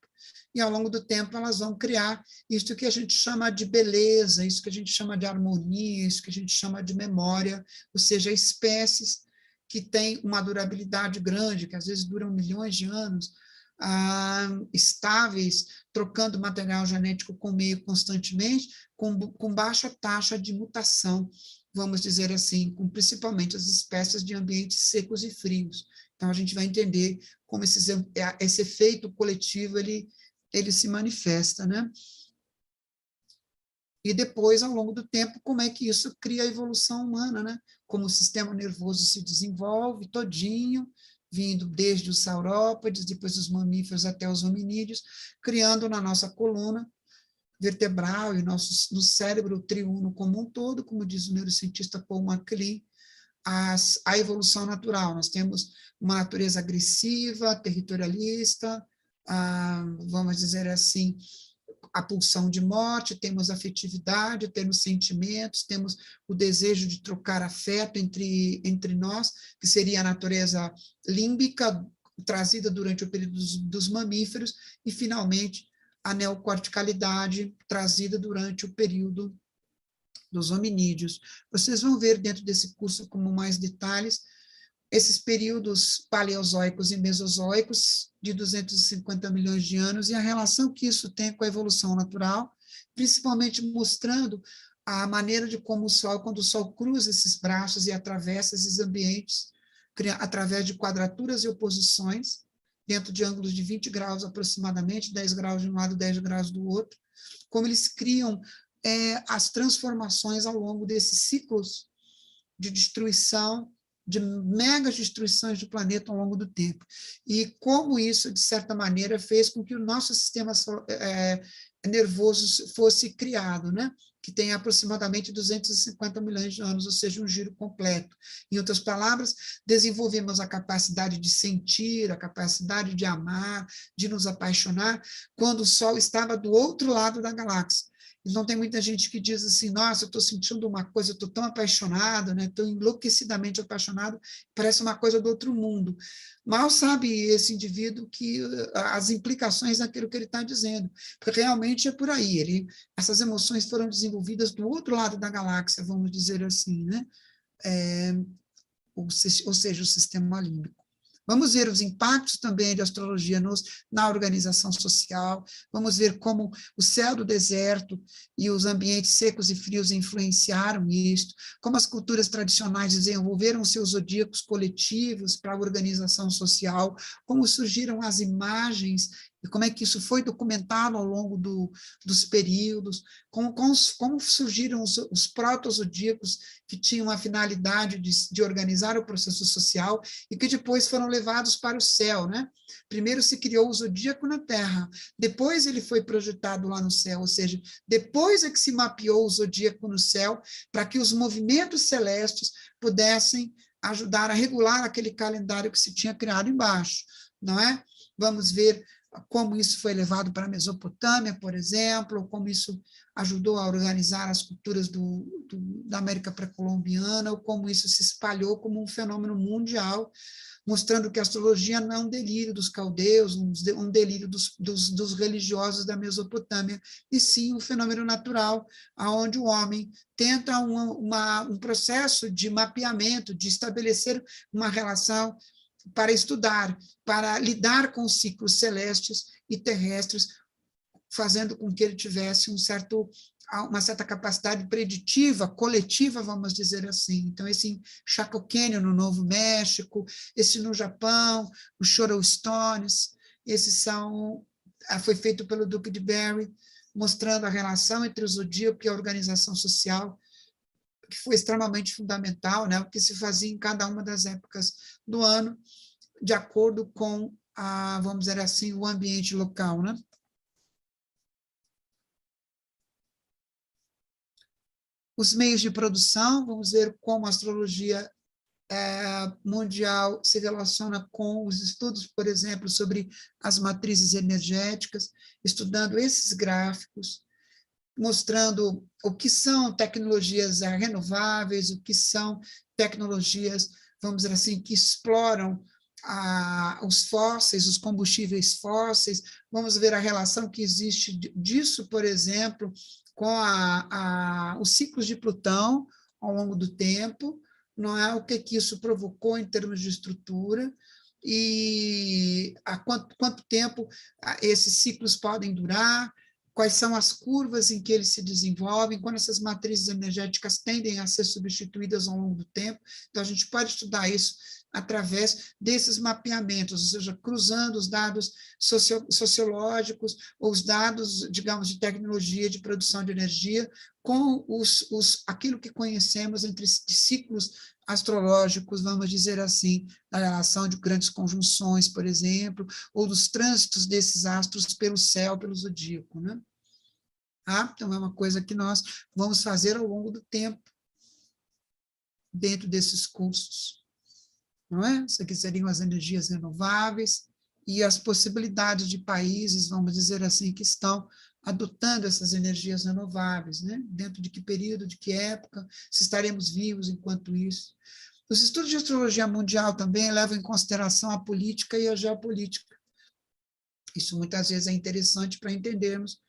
e ao longo do tempo elas vão criar isso que a gente chama de beleza, isso que a gente chama de harmonia, isso que a gente chama de memória, ou seja, espécies que têm uma durabilidade grande, que às vezes duram milhões de anos, estáveis, trocando material genético com o meio constantemente, com baixa taxa de mutação, vamos dizer assim, com principalmente as espécies de ambientes secos e frios. Então, a gente vai entender como esse efeito coletivo ele se manifesta, né? E depois, ao longo do tempo, como é que isso cria a evolução humana, né? Como o sistema nervoso se desenvolve todinho, vindo desde os saurópodes, depois os mamíferos até os hominídeos, criando na nossa coluna vertebral e no cérebro triuno como um todo, como diz o neurocientista Paul MacLean, a evolução natural. Nós temos uma natureza agressiva, territorialista, vamos dizer assim, a pulsão de morte, temos afetividade, temos sentimentos, temos o desejo de trocar afeto entre nós, que seria a natureza límbica, trazida durante o período dos mamíferos, e, finalmente, a neocorticalidade, trazida durante o período dos hominídeos. Vocês vão ver dentro desse curso com mais detalhes esses períodos paleozoicos e mesozoicos de 250 milhões de anos e a relação que isso tem com a evolução natural, principalmente mostrando a maneira de como o Sol, quando o Sol cruza esses braços e atravessa esses ambientes, através de quadraturas e oposições, dentro de ângulos de 20 graus aproximadamente, 10 graus de um lado, 10 graus do outro, como eles criam as transformações ao longo desses ciclos de destruição, de megas destruições do planeta ao longo do tempo. E como isso, de certa maneira, fez com que o nosso sistema nervoso fosse criado, né? Que tem aproximadamente 250 milhões de anos, ou seja, um giro completo. Em outras palavras, desenvolvemos a capacidade de sentir, a capacidade de amar, de nos apaixonar, quando o Sol estava do outro lado da galáxia. Então, tem muita gente que diz assim, nossa, eu estou sentindo uma coisa, eu estou tão apaixonado, né? Estou enlouquecidamente apaixonado, parece uma coisa do outro mundo. Mal sabe esse indivíduo que as implicações daquilo que ele está dizendo, porque realmente é por aí, essas emoções foram desenvolvidas do outro lado da galáxia, vamos dizer assim, né? Ou seja, o sistema límbico. Vamos ver os impactos também de astrologia na organização social, vamos ver como o céu do deserto e os ambientes secos e frios influenciaram isto, como as culturas tradicionais desenvolveram seus zodíacos coletivos para a organização social, como surgiram as imagens e como é que isso foi documentado ao longo dos períodos, como surgiram os proto-zodíacos que tinham a finalidade de organizar o processo social e que depois foram levados para o céu, né? Primeiro se criou o zodíaco na Terra, depois ele foi projetado lá no céu, ou seja, depois é que se mapeou o zodíaco no céu para que os movimentos celestes pudessem ajudar a regular aquele calendário que se tinha criado embaixo, não é? Vamos ver como isso foi levado para a Mesopotâmia, por exemplo, como isso ajudou a organizar as culturas da América pré-colombiana, ou como isso se espalhou como um fenômeno mundial, mostrando que a astrologia não é um delírio dos caldeus, um delírio dos religiosos da Mesopotâmia, e sim um fenômeno natural, onde o homem tenta um processo de mapeamento, de estabelecer uma relação para estudar, para lidar com os ciclos celestes e terrestres, fazendo com que ele tivesse uma certa capacidade preditiva, coletiva, vamos dizer assim. Então, esse em Chaco Canyon, no Novo México, esse no Japão, o Shoreau Stones, foi feito pelo Duque de Berry, mostrando a relação entre o zodíaco e a organização social, que foi extremamente fundamental, né, o que se fazia em cada uma das épocas do ano, de acordo com, vamos dizer assim, o ambiente local, né? Os meios de produção, vamos ver como a astrologia mundial se relaciona com os estudos, por exemplo, sobre as matrizes energéticas, estudando esses gráficos, mostrando o que são tecnologias renováveis, o que são tecnologias, vamos dizer assim, que exploram os fósseis, os combustíveis fósseis. Vamos ver a relação que existe disso, por exemplo, com os ciclos de Plutão ao longo do tempo, não é? O que isso provocou em termos de estrutura, e há quanto tempo esses ciclos podem durar, quais são as curvas em que eles se desenvolvem, quando essas matrizes energéticas tendem a ser substituídas ao longo do tempo. Então, a gente pode estudar isso através desses mapeamentos, ou seja, cruzando os dados sociológicos ou os dados, digamos, de tecnologia de produção de energia com aquilo que conhecemos entre ciclos astrológicos, vamos dizer assim, da relação de grandes conjunções, por exemplo, ou dos trânsitos desses astros pelo céu, pelo zodíaco, né? Então, é uma coisa que nós vamos fazer ao longo do tempo, dentro desses cursos, não é? Isso aqui seriam as energias renováveis e as possibilidades de países, vamos dizer assim, que estão adotando essas energias renováveis, né? Dentro de que período, de que época, se estaremos vivos enquanto isso. Os estudos de astrologia mundial também levam em consideração a política e a geopolítica. Isso muitas vezes é interessante para entendermos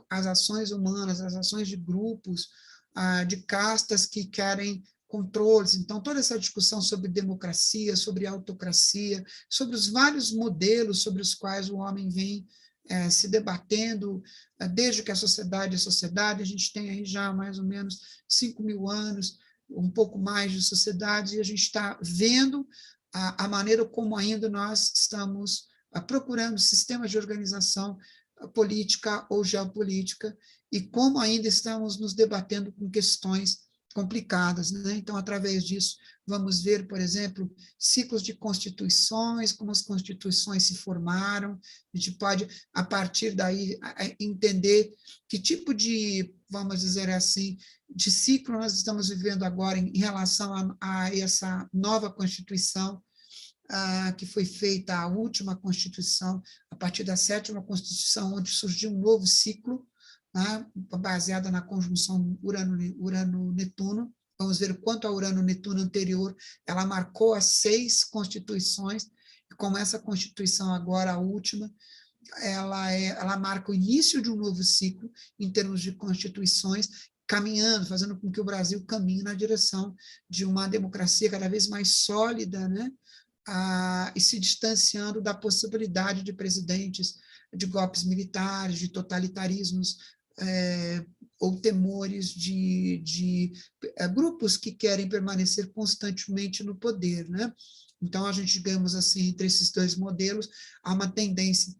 as ações humanas, as ações de grupos, de castas que querem controles. Então, toda essa discussão sobre democracia, sobre autocracia, sobre os vários modelos sobre os quais o homem vem se debatendo, desde que a sociedade é sociedade, a gente tem aí já mais ou menos 5.000 anos, um pouco mais de sociedade, e a gente está vendo a maneira como ainda nós estamos procurando sistemas de organização política ou geopolítica, e como ainda estamos nos debatendo com questões complicadas, né? Então, através disso, vamos ver, por exemplo, ciclos de constituições, como as constituições se formaram, a gente pode, a partir daí, entender que tipo de, vamos dizer assim, de ciclo nós estamos vivendo agora em relação a essa nova Constituição, que foi feita a última Constituição, a partir da 7ª Constituição, onde surgiu um novo ciclo, né, baseada na conjunção Urano-Netuno. Vamos ver o quanto a Urano-Netuno anterior, ela marcou as 6 constituições, e como essa Constituição agora, a última, ela marca o início de um novo ciclo em termos de constituições, caminhando, fazendo com que o Brasil caminhe na direção de uma democracia cada vez mais sólida, né, e se distanciando da possibilidade de presidentes, de golpes militares, de totalitarismos, ou temores de grupos que querem permanecer constantemente no poder, né? Então, a gente, digamos assim, entre esses dois modelos, há uma tendência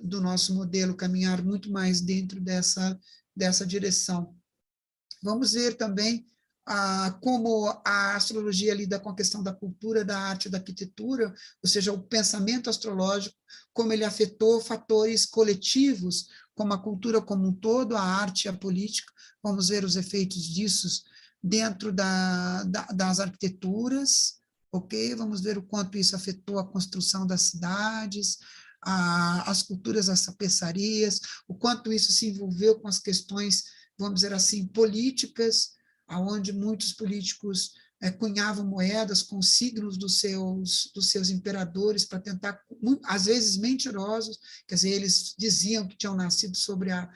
do nosso modelo caminhar muito mais dentro dessa direção. Vamos ver também como a astrologia lida com a questão da cultura, da arte, da arquitetura, ou seja, o pensamento astrológico, como ele afetou fatores coletivos, como a cultura como um todo, a arte e a política. Vamos ver os efeitos disso dentro das arquiteturas, ok? Vamos ver o quanto isso afetou a construção das cidades, as culturas, as tapeçarias, o quanto isso se envolveu com as questões, vamos dizer assim, políticas, onde muitos políticos cunhavam moedas com signos dos seus imperadores para tentar, às vezes mentirosos, quer dizer, eles diziam que tinham nascido sobre a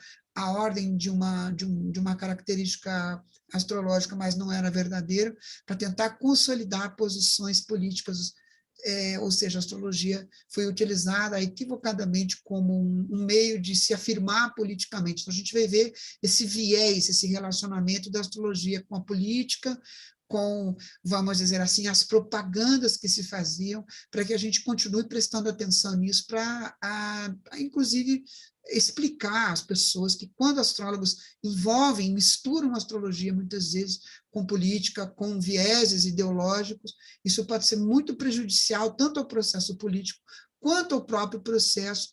ordem de uma característica astrológica, mas não era verdadeiro, para tentar consolidar posições políticas, ou seja, a astrologia foi utilizada equivocadamente como um meio de se afirmar politicamente. Então, a gente vai ver esse viés, esse relacionamento da astrologia com a política, com, vamos dizer assim, as propagandas que se faziam, para que a gente continue prestando atenção nisso, para, inclusive, explicar às pessoas que, quando astrólogos misturam a astrologia, muitas vezes, com política, com vieses ideológicos, isso pode ser muito prejudicial tanto ao processo político quanto ao próprio processo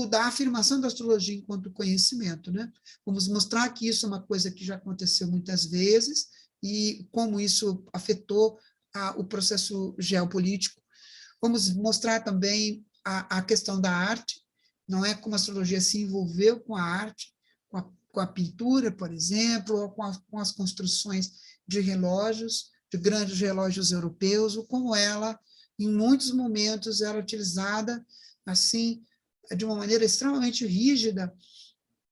da afirmação da astrologia enquanto conhecimento, né? Vamos mostrar que isso é uma coisa que já aconteceu muitas vezes e como isso afetou o processo geopolítico. Vamos mostrar também a questão da arte, não é, como a astrologia se envolveu com a arte, com a pintura, por exemplo, ou com as construções de relógios, de grandes relógios europeus, ou como ela, em muitos momentos, era utilizada assim, de uma maneira extremamente rígida,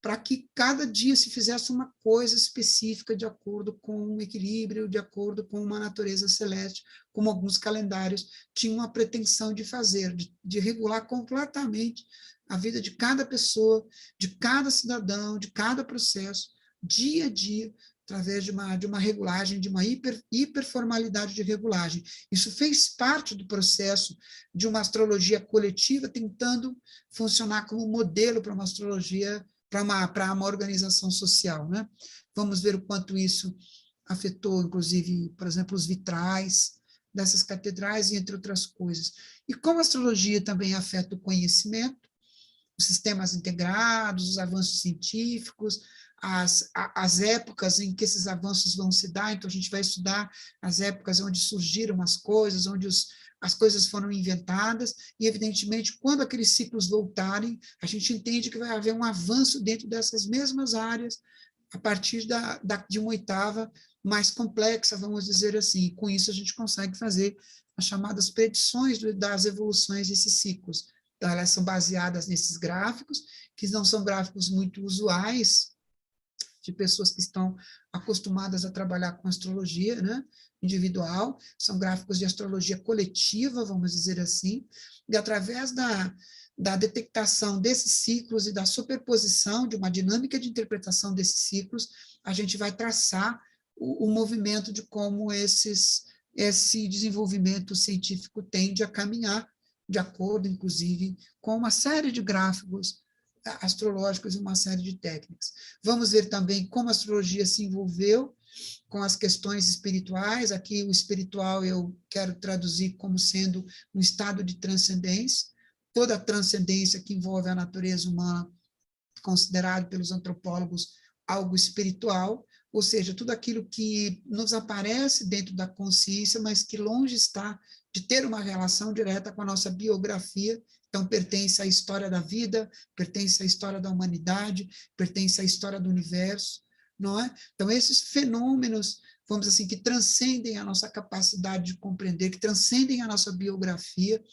para que cada dia se fizesse uma coisa específica de acordo com um equilíbrio, de acordo com uma natureza celeste, como alguns calendários tinham a pretensão de fazer, de regular completamente a vida de cada pessoa, de cada cidadão, de cada processo, dia a dia, através de uma regulagem, de uma hiperformalidade de regulagem. Isso fez parte do processo de uma astrologia coletiva, tentando funcionar como modelo para uma astrologia, para uma organização social, né? Vamos ver o quanto isso afetou, inclusive, por exemplo, os vitrais dessas catedrais, e entre outras coisas. E como a astrologia também afeta o conhecimento, os sistemas integrados, os avanços científicos, as épocas em que esses avanços vão se dar, então a gente vai estudar as épocas onde surgiram as coisas, onde as coisas foram inventadas, e evidentemente, quando aqueles ciclos voltarem, a gente entende que vai haver um avanço dentro dessas mesmas áreas, a partir de uma oitava mais complexa, vamos dizer assim. Com isso, a gente consegue fazer as chamadas predições das evoluções desses ciclos. Então, elas são baseadas nesses gráficos, que não são gráficos muito usuais, de pessoas que estão acostumadas a trabalhar com astrologia, né, individual, são gráficos de astrologia coletiva, vamos dizer assim, e através da detectação desses ciclos e da superposição de uma dinâmica de interpretação desses ciclos, a gente vai traçar o movimento de como esse desenvolvimento científico tende a caminhar, de acordo, inclusive, com uma série de gráficos astrológicos e uma série de técnicas. Vamos ver também como a astrologia se envolveu com as questões espirituais. Aqui o espiritual eu quero traduzir como sendo um estado de transcendência, toda a transcendência que envolve a natureza humana, considerado pelos antropólogos algo espiritual, ou seja, tudo aquilo que nos aparece dentro da consciência, mas que longe está de ter uma relação direta com a nossa biografia. Então, pertence à história da vida, pertence à história da humanidade, pertence à história do universo, não é? Então, esses fenômenos, vamos dizer assim, que transcendem a nossa capacidade de compreender, que transcendem a nossa biografia,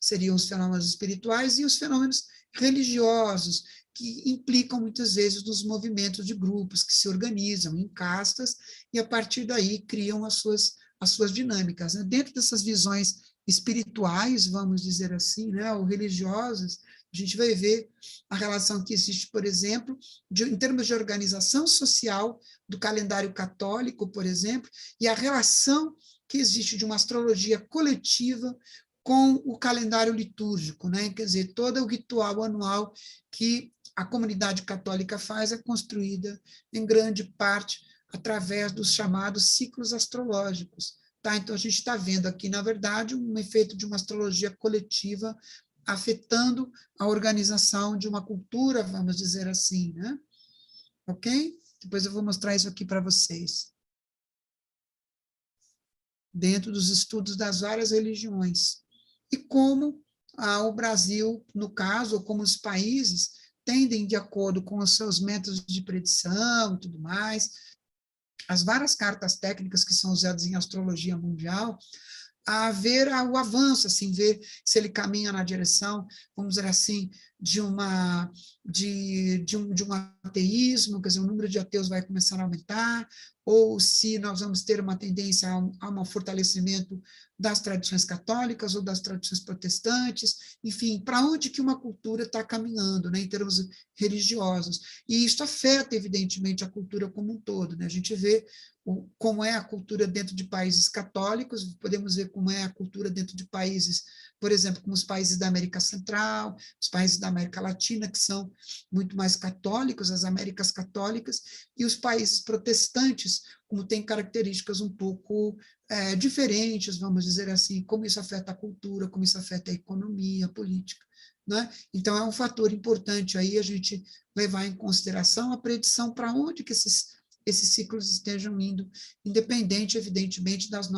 seriam os fenômenos espirituais, e os fenômenos religiosos, que implicam muitas vezes nos movimentos de grupos que se organizam em castas, e a partir daí criam as suas dinâmicas, né? Dentro dessas visões espirituais, vamos dizer assim, né, ou religiosas, a gente vai ver a relação que existe, por exemplo, em termos de organização social do calendário católico, por exemplo, e a relação que existe de uma astrologia coletiva com o calendário litúrgico, né? Quer dizer, todo o ritual anual que a comunidade católica faz é construída, em grande parte, através dos chamados ciclos astrológicos. Tá? Então, a gente está vendo aqui, na verdade, um efeito de uma astrologia coletiva afetando a organização de uma cultura, vamos dizer assim, né? Ok? Depois eu vou mostrar isso aqui para vocês. Dentro dos estudos das várias religiões. E como o Brasil, no caso, ou como os países, tendem, de acordo com os seus métodos de predição e tudo mais, as várias cartas técnicas que são usadas em astrologia mundial, a ver o avanço, assim, ver se ele caminha na direção, vamos dizer assim, de um ateísmo, quer dizer, o número de ateus vai começar a aumentar, ou se nós vamos ter uma tendência a um fortalecimento das tradições católicas ou das tradições protestantes, enfim, para onde que uma cultura está caminhando, né, em termos religiosos. E isso afeta, evidentemente, a cultura como um todo, né? A gente vê como é a cultura dentro de países católicos, podemos ver como é a cultura dentro de países, por exemplo, como os países da América Central, os países da América Latina, que são muito mais católicos, as Américas católicas, e os países protestantes, como têm características um pouco diferentes, vamos dizer assim, como isso afeta a cultura, como isso afeta a economia, a política. Né? Então, é um fator importante aí a gente levar em consideração a predição para onde que esses ciclos estejam indo, independente, evidentemente, dos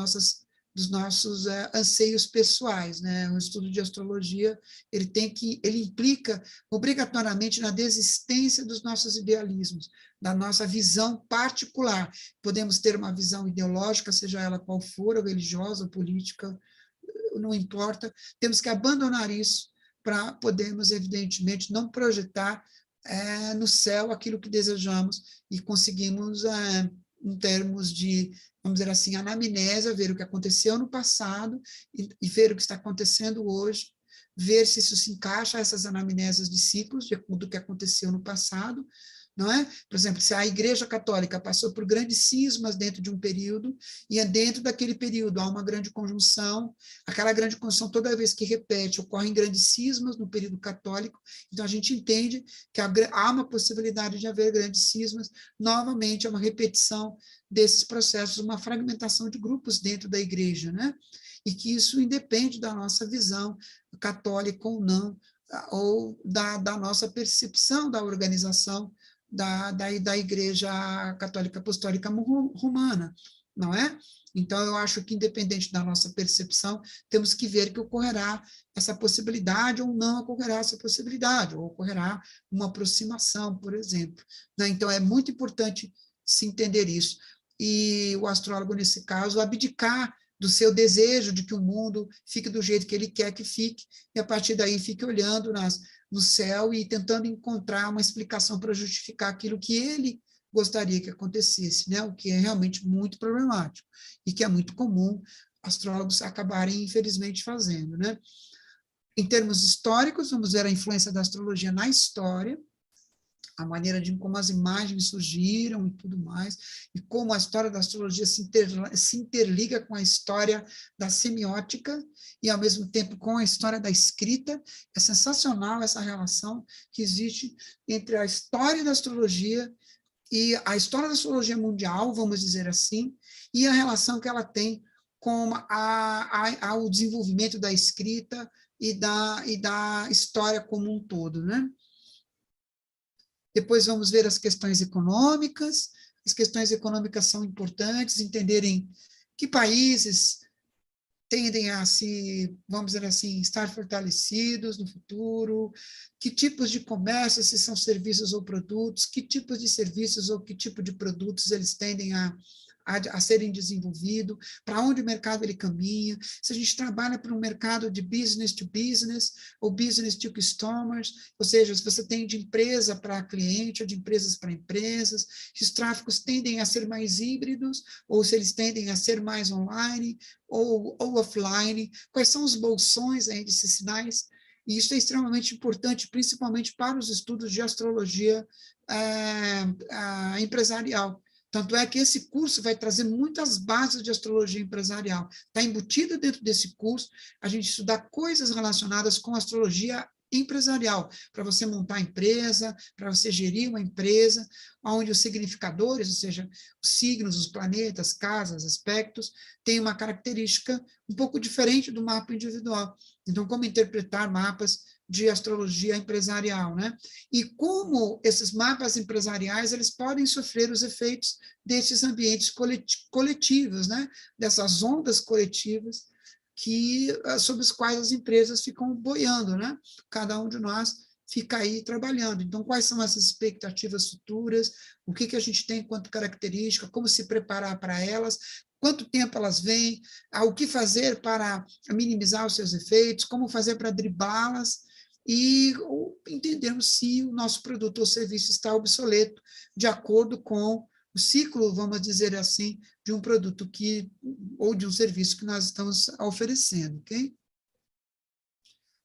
nossos anseios pessoais, né? O estudo de astrologia, ele implica obrigatoriamente na desistência dos nossos idealismos, da nossa visão particular. Podemos ter uma visão ideológica, seja ela qual for, ou religiosa, ou política, não importa, temos que abandonar isso para podermos, evidentemente, não projetar no céu aquilo que desejamos e conseguimos, em termos de, vamos dizer assim, anamnésia, ver o que aconteceu no passado e ver o que está acontecendo hoje, ver se isso se encaixa a essas anamnésias de ciclos do que aconteceu no passado, não é? Por exemplo, se a Igreja Católica passou por grandes cismas dentro de um período, e dentro daquele período há uma grande conjunção, aquela grande conjunção, toda vez que repete, ocorrem grandes cismas no período católico, então a gente entende que há uma possibilidade de haver grandes cismas, novamente é uma repetição desses processos, uma fragmentação de grupos dentro da Igreja, né? E que isso independe da nossa visão católica ou não, ou da nossa percepção da organização da Igreja Católica Apostólica Romana, não é? Então, eu acho que, independente da nossa percepção, temos que ver que ocorrerá essa possibilidade ou não ocorrerá essa possibilidade, ou ocorrerá uma aproximação, por exemplo. Né? Então, é muito importante se entender isso. E o astrólogo, nesse caso, abdicar do seu desejo de que o mundo fique do jeito que ele quer que fique, e a partir daí fique olhando no céu e tentando encontrar uma explicação para justificar aquilo que ele gostaria que acontecesse, né? O que é realmente muito problemático e que é muito comum astrólogos acabarem, infelizmente, fazendo. Né? Em termos históricos, vamos ver a influência da astrologia na história, a maneira de como as imagens surgiram e tudo mais, e como a história da astrologia se interliga com a história da semiótica e, ao mesmo tempo, com a história da escrita. É sensacional essa relação que existe entre a história da astrologia e a história da astrologia mundial, vamos dizer assim, e a relação que ela tem com o desenvolvimento da escrita e da história como um todo, né? Depois vamos ver as questões econômicas. As questões econômicas são importantes, entenderem que países tendem a vamos dizer assim, estar fortalecidos no futuro, que tipos de comércio, se são serviços ou produtos, que tipos de serviços ou que tipo de produtos eles tendem a a serem desenvolvidos, para onde o mercado ele caminha, se a gente trabalha para um mercado de business to business ou business to customers, ou seja, se você tem de empresa para cliente ou de empresas para empresas, se os tráfegos tendem a ser mais híbridos ou se eles tendem a ser mais online ou offline, quais são os bolsões aí desses sinais. E isso é extremamente importante, principalmente para os estudos de astrologia empresarial. Tanto é que esse curso vai trazer muitas bases de astrologia empresarial. Está embutido dentro desse curso a gente estudar coisas relacionadas com astrologia empresarial, para você montar a empresa, para você gerir uma empresa, onde os significadores, ou seja, os signos, os planetas, casas, aspectos, têm uma característica um pouco diferente do mapa individual. Então, como interpretar mapas de astrologia empresarial, né? E como esses mapas empresariais, eles podem sofrer os efeitos desses ambientes coletivos, né? Dessas ondas coletivas sobre os quais as empresas ficam boiando, né? Cada um de nós fica aí trabalhando. Então, quais são essas expectativas futuras? O que a gente tem enquanto característica? Como se preparar para elas? Quanto tempo elas vêm? O que fazer para minimizar os seus efeitos? Como fazer para driblá-las? E entendermos se o nosso produto ou serviço está obsoleto, de acordo com o ciclo, vamos dizer assim, de um produto ou de um serviço que nós estamos oferecendo, ok?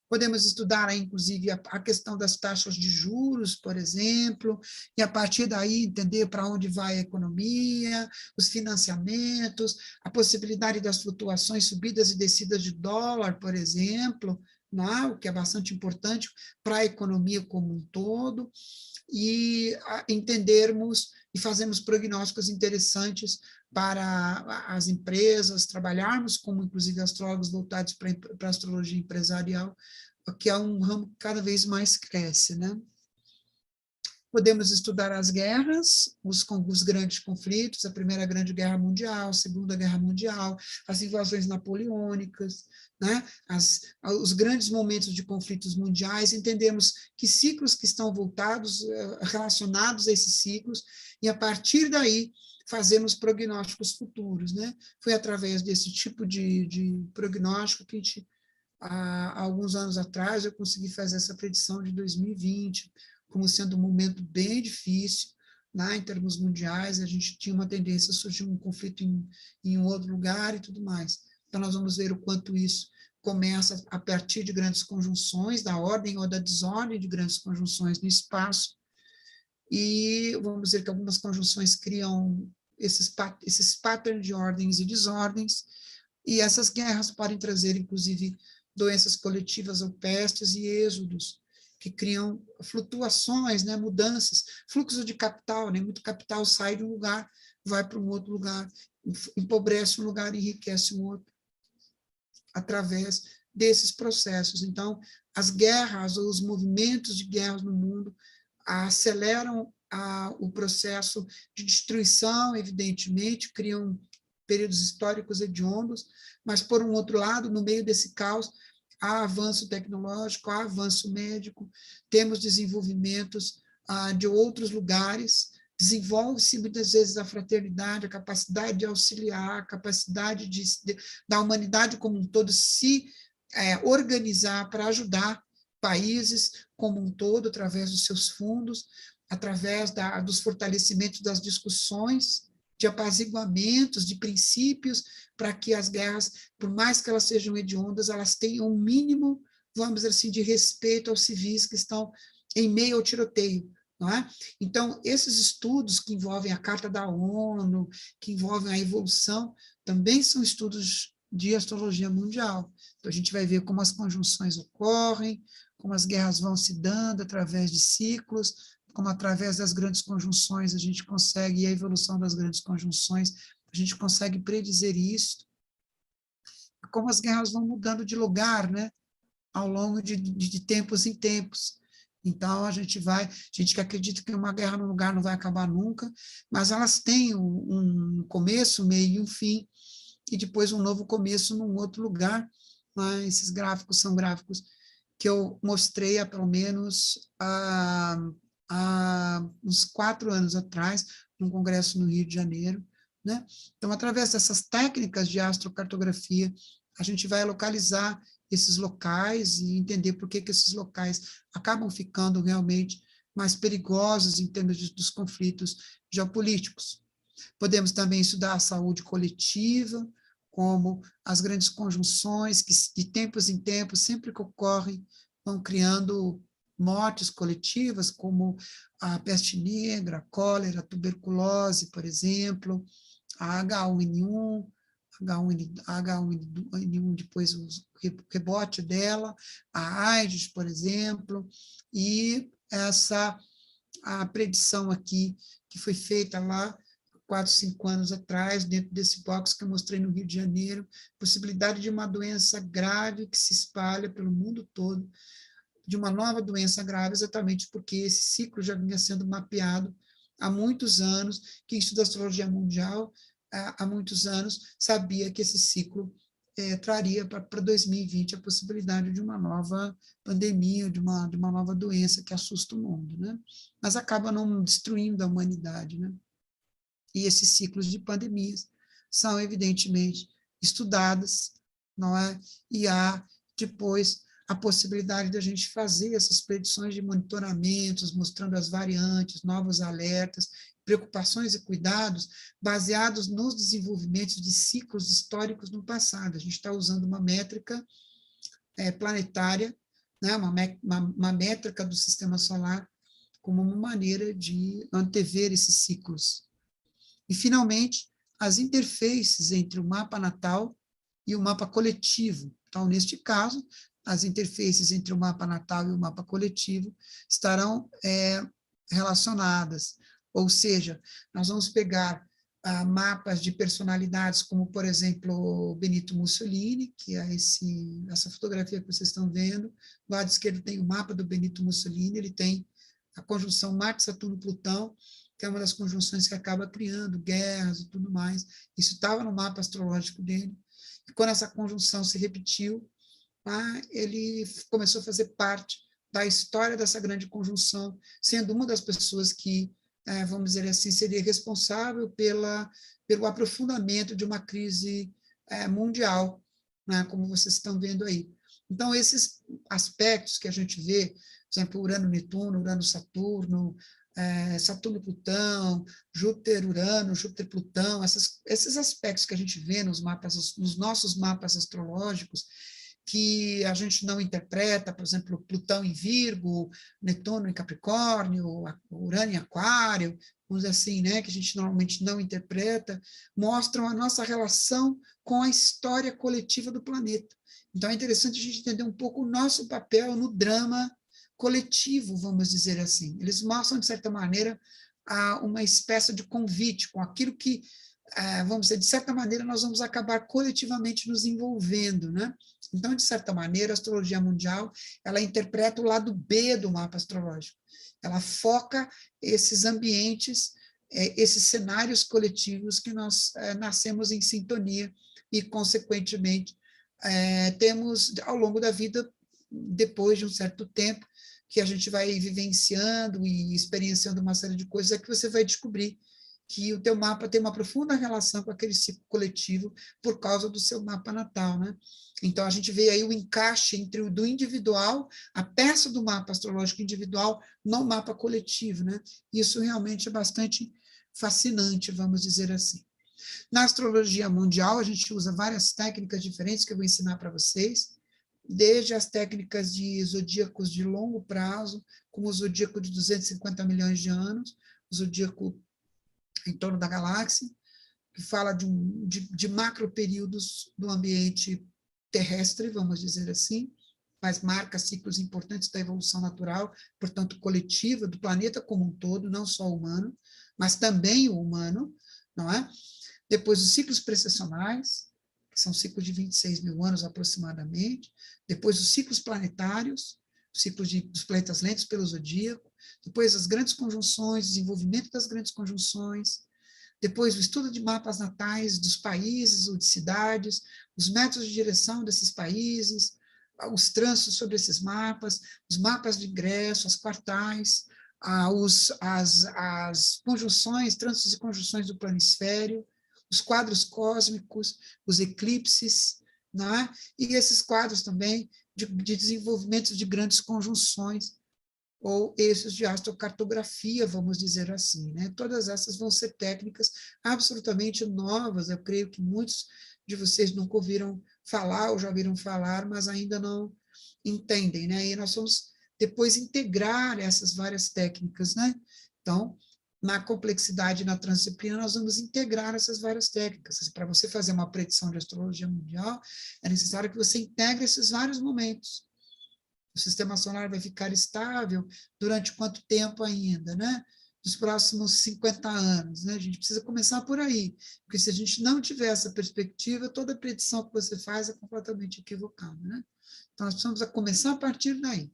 Podemos estudar, inclusive, a questão das taxas de juros, por exemplo, e, a partir daí, entender para onde vai a economia, os financiamentos, a possibilidade das flutuações, subidas e descidas de dólar, por exemplo, né, o que é bastante importante para a economia como um todo, e entendermos e fazermos prognósticos interessantes para as empresas, trabalharmos como, inclusive, astrólogos voltados para a astrologia empresarial, que é um ramo que cada vez mais cresce, né? Podemos estudar as guerras, os grandes conflitos, a Primeira Grande Guerra Mundial, a Segunda Guerra Mundial, as invasões napoleônicas, né? Os grandes momentos de conflitos mundiais, entendemos que ciclos que estão relacionados a esses ciclos, e, a partir daí, fazemos prognósticos futuros, né? Foi através desse tipo de prognóstico que há alguns anos atrás, eu consegui fazer essa predição de 2020, como sendo um momento bem difícil, né, em termos mundiais. A gente tinha uma tendência a surgir um conflito em um outro lugar e tudo mais. Então, nós vamos ver o quanto isso começa a partir de grandes conjunções, da ordem ou da desordem de grandes conjunções no espaço, e vamos ver que algumas conjunções criam esses patterns de ordens e desordens, e essas guerras podem trazer, inclusive, doenças coletivas ou pestes e êxodos, que criam flutuações, né, mudanças, fluxo de capital, né, muito capital sai de um lugar, vai para um outro lugar, empobrece um lugar, enriquece um outro, através desses processos. Então, as guerras ou os movimentos de guerras no mundo aceleram o processo de destruição, evidentemente, criam períodos históricos hediondos, mas, por um outro lado, no meio desse caos, há avanço tecnológico, há avanço médico, temos desenvolvimentos de outros lugares, desenvolve-se muitas vezes a fraternidade, a capacidade de auxiliar, a capacidade da humanidade como um todo se organizar para ajudar países como um todo, através dos seus fundos, através dos fortalecimentos das discussões, de apaziguamentos, de princípios, para que as guerras, por mais que elas sejam hediondas, elas tenham um mínimo, vamos dizer assim, de respeito aos civis que estão em meio ao tiroteio. Não é? Então, esses estudos que envolvem a Carta da ONU, que envolvem a evolução, também são estudos de astrologia mundial. Então, a gente vai ver como as conjunções ocorrem, como as guerras vão se dando através de ciclos, como através das grandes conjunções a gente consegue, e a evolução das grandes conjunções, a gente consegue predizer isso, como as guerras vão mudando de lugar, né, ao longo de tempos em tempos. Então, a gente que acredita que uma guerra num lugar não vai acabar nunca, mas elas têm um começo, meio e um fim, e depois um novo começo num outro lugar. Mas esses gráficos são gráficos que eu mostrei há pelo menos há uns 4 anos atrás, num congresso no Rio de Janeiro, né? Então, através dessas técnicas de astrocartografia, a gente vai localizar esses locais e entender por que esses locais acabam ficando realmente mais perigosos em termos dos conflitos geopolíticos. Podemos também estudar a saúde coletiva, como as grandes conjunções que, de tempos em tempos, sempre que ocorrem, vão criando mortes coletivas, como a peste negra, a cólera, a tuberculose, por exemplo, a H1N1, H1N1, depois o rebote dela, a AIDS, por exemplo, e a predição aqui, que foi feita lá 4, 5 anos atrás, dentro desse box que eu mostrei no Rio de Janeiro, possibilidade de uma doença grave que se espalha pelo mundo todo, de uma nova doença grave, exatamente porque esse ciclo já vinha sendo mapeado há muitos anos, quem estuda astrologia mundial há muitos anos sabia que esse ciclo traria para 2020 a possibilidade de uma nova pandemia, de uma nova doença que assusta o mundo, né? Mas acaba não destruindo a humanidade, né? E esses ciclos de pandemias são, evidentemente, estudadas, não é? E há, depois, a possibilidade da gente fazer essas predições de monitoramentos, mostrando as variantes, novos alertas, preocupações e cuidados baseados nos desenvolvimentos de ciclos históricos no passado. A gente está usando uma métrica planetária, né? uma métrica do sistema solar, como uma maneira de antever esses ciclos. E, finalmente, as interfaces entre o mapa natal e o mapa coletivo. Então, neste caso, as interfaces entre o mapa natal e o mapa coletivo estarão relacionadas. Ou seja, nós vamos pegar mapas de personalidades, como, por exemplo, Benito Mussolini, que é essa fotografia que vocês estão vendo. Do lado esquerdo tem o mapa do Benito Mussolini, ele tem a conjunção Marte, Saturno, Plutão, que é uma das conjunções que acaba criando guerras e tudo mais. Isso estava no mapa astrológico dele. E quando essa conjunção se repetiu, ele começou a fazer parte da história dessa grande conjunção, sendo uma das pessoas que, vamos dizer assim, seria responsável pelo aprofundamento de uma crise mundial, né, como vocês estão vendo aí. Então, esses aspectos que a gente vê, por exemplo, Urano-Netuno, Urano-Saturno, Saturno-Plutão, Júpiter-Urano, Júpiter-Plutão, esses aspectos que a gente vê nos nossos mapas astrológicos, que a gente não interpreta, por exemplo, Plutão em Virgo, Netuno em Capricórnio, Urano em Aquário, vamos dizer assim, né, que a gente normalmente não interpreta, mostram a nossa relação com a história coletiva do planeta. Então, é interessante a gente entender um pouco o nosso papel no drama coletivo, vamos dizer assim. Eles mostram, de certa maneira, uma espécie de convite com aquilo que, vamos dizer, de certa maneira, nós vamos acabar coletivamente nos envolvendo, né? Então, de certa maneira, a astrologia mundial, ela interpreta o lado B do mapa astrológico. Ela foca esses ambientes, esses cenários coletivos que nós nascemos em sintonia e, consequentemente, temos, ao longo da vida, depois de um certo tempo, que a gente vai vivenciando e experienciando uma série de coisas, é que você vai descobrir que o teu mapa tem uma profunda relação com aquele ciclo coletivo por causa do seu mapa natal, né? Então, a gente vê aí o encaixe entre o do individual, a peça do mapa astrológico individual no mapa coletivo, né? Isso realmente é bastante fascinante, vamos dizer assim. Na astrologia mundial, a gente usa várias técnicas diferentes que eu vou ensinar para vocês, desde as técnicas de zodíacos de longo prazo, como o zodíaco de 250 milhões de anos, o zodíaco em torno da galáxia, que fala de macro períodos do ambiente terrestre, vamos dizer assim, mas marca ciclos importantes da evolução natural, portanto, coletiva, do planeta como um todo, não só o humano, mas também o humano, não é? Depois, os ciclos precessionais, que são ciclos de 26 mil anos aproximadamente. Depois, os ciclos planetários, os ciclos dos planetas lentos pelo zodíaco. Depois, as grandes conjunções, desenvolvimento das grandes conjunções. Depois, o estudo de mapas natais dos países ou de cidades, os métodos de direção desses países, os trânsitos sobre esses mapas, os mapas de ingresso, as quartais, as conjunções, trânsitos e conjunções do planisfério, os quadros cósmicos, os eclipses, né? E esses quadros também de desenvolvimento de grandes conjunções, ou eixos de astrocartografia, vamos dizer assim, né? Todas essas vão ser técnicas absolutamente novas, eu creio que muitos de vocês nunca ouviram falar, ou já ouviram falar, mas ainda não entendem, né? E nós vamos depois integrar essas várias técnicas, né? Então, na complexidade e na transdisciplina, nós vamos integrar essas várias técnicas. Para você fazer uma predição de astrologia mundial, é necessário que você integre esses vários momentos. O sistema solar vai ficar estável durante quanto tempo ainda, né? Nos próximos 50 anos, né? A gente precisa começar por aí, porque se a gente não tiver essa perspectiva, toda predição que você faz é completamente equivocada, né? Então, nós precisamos começar a partir daí,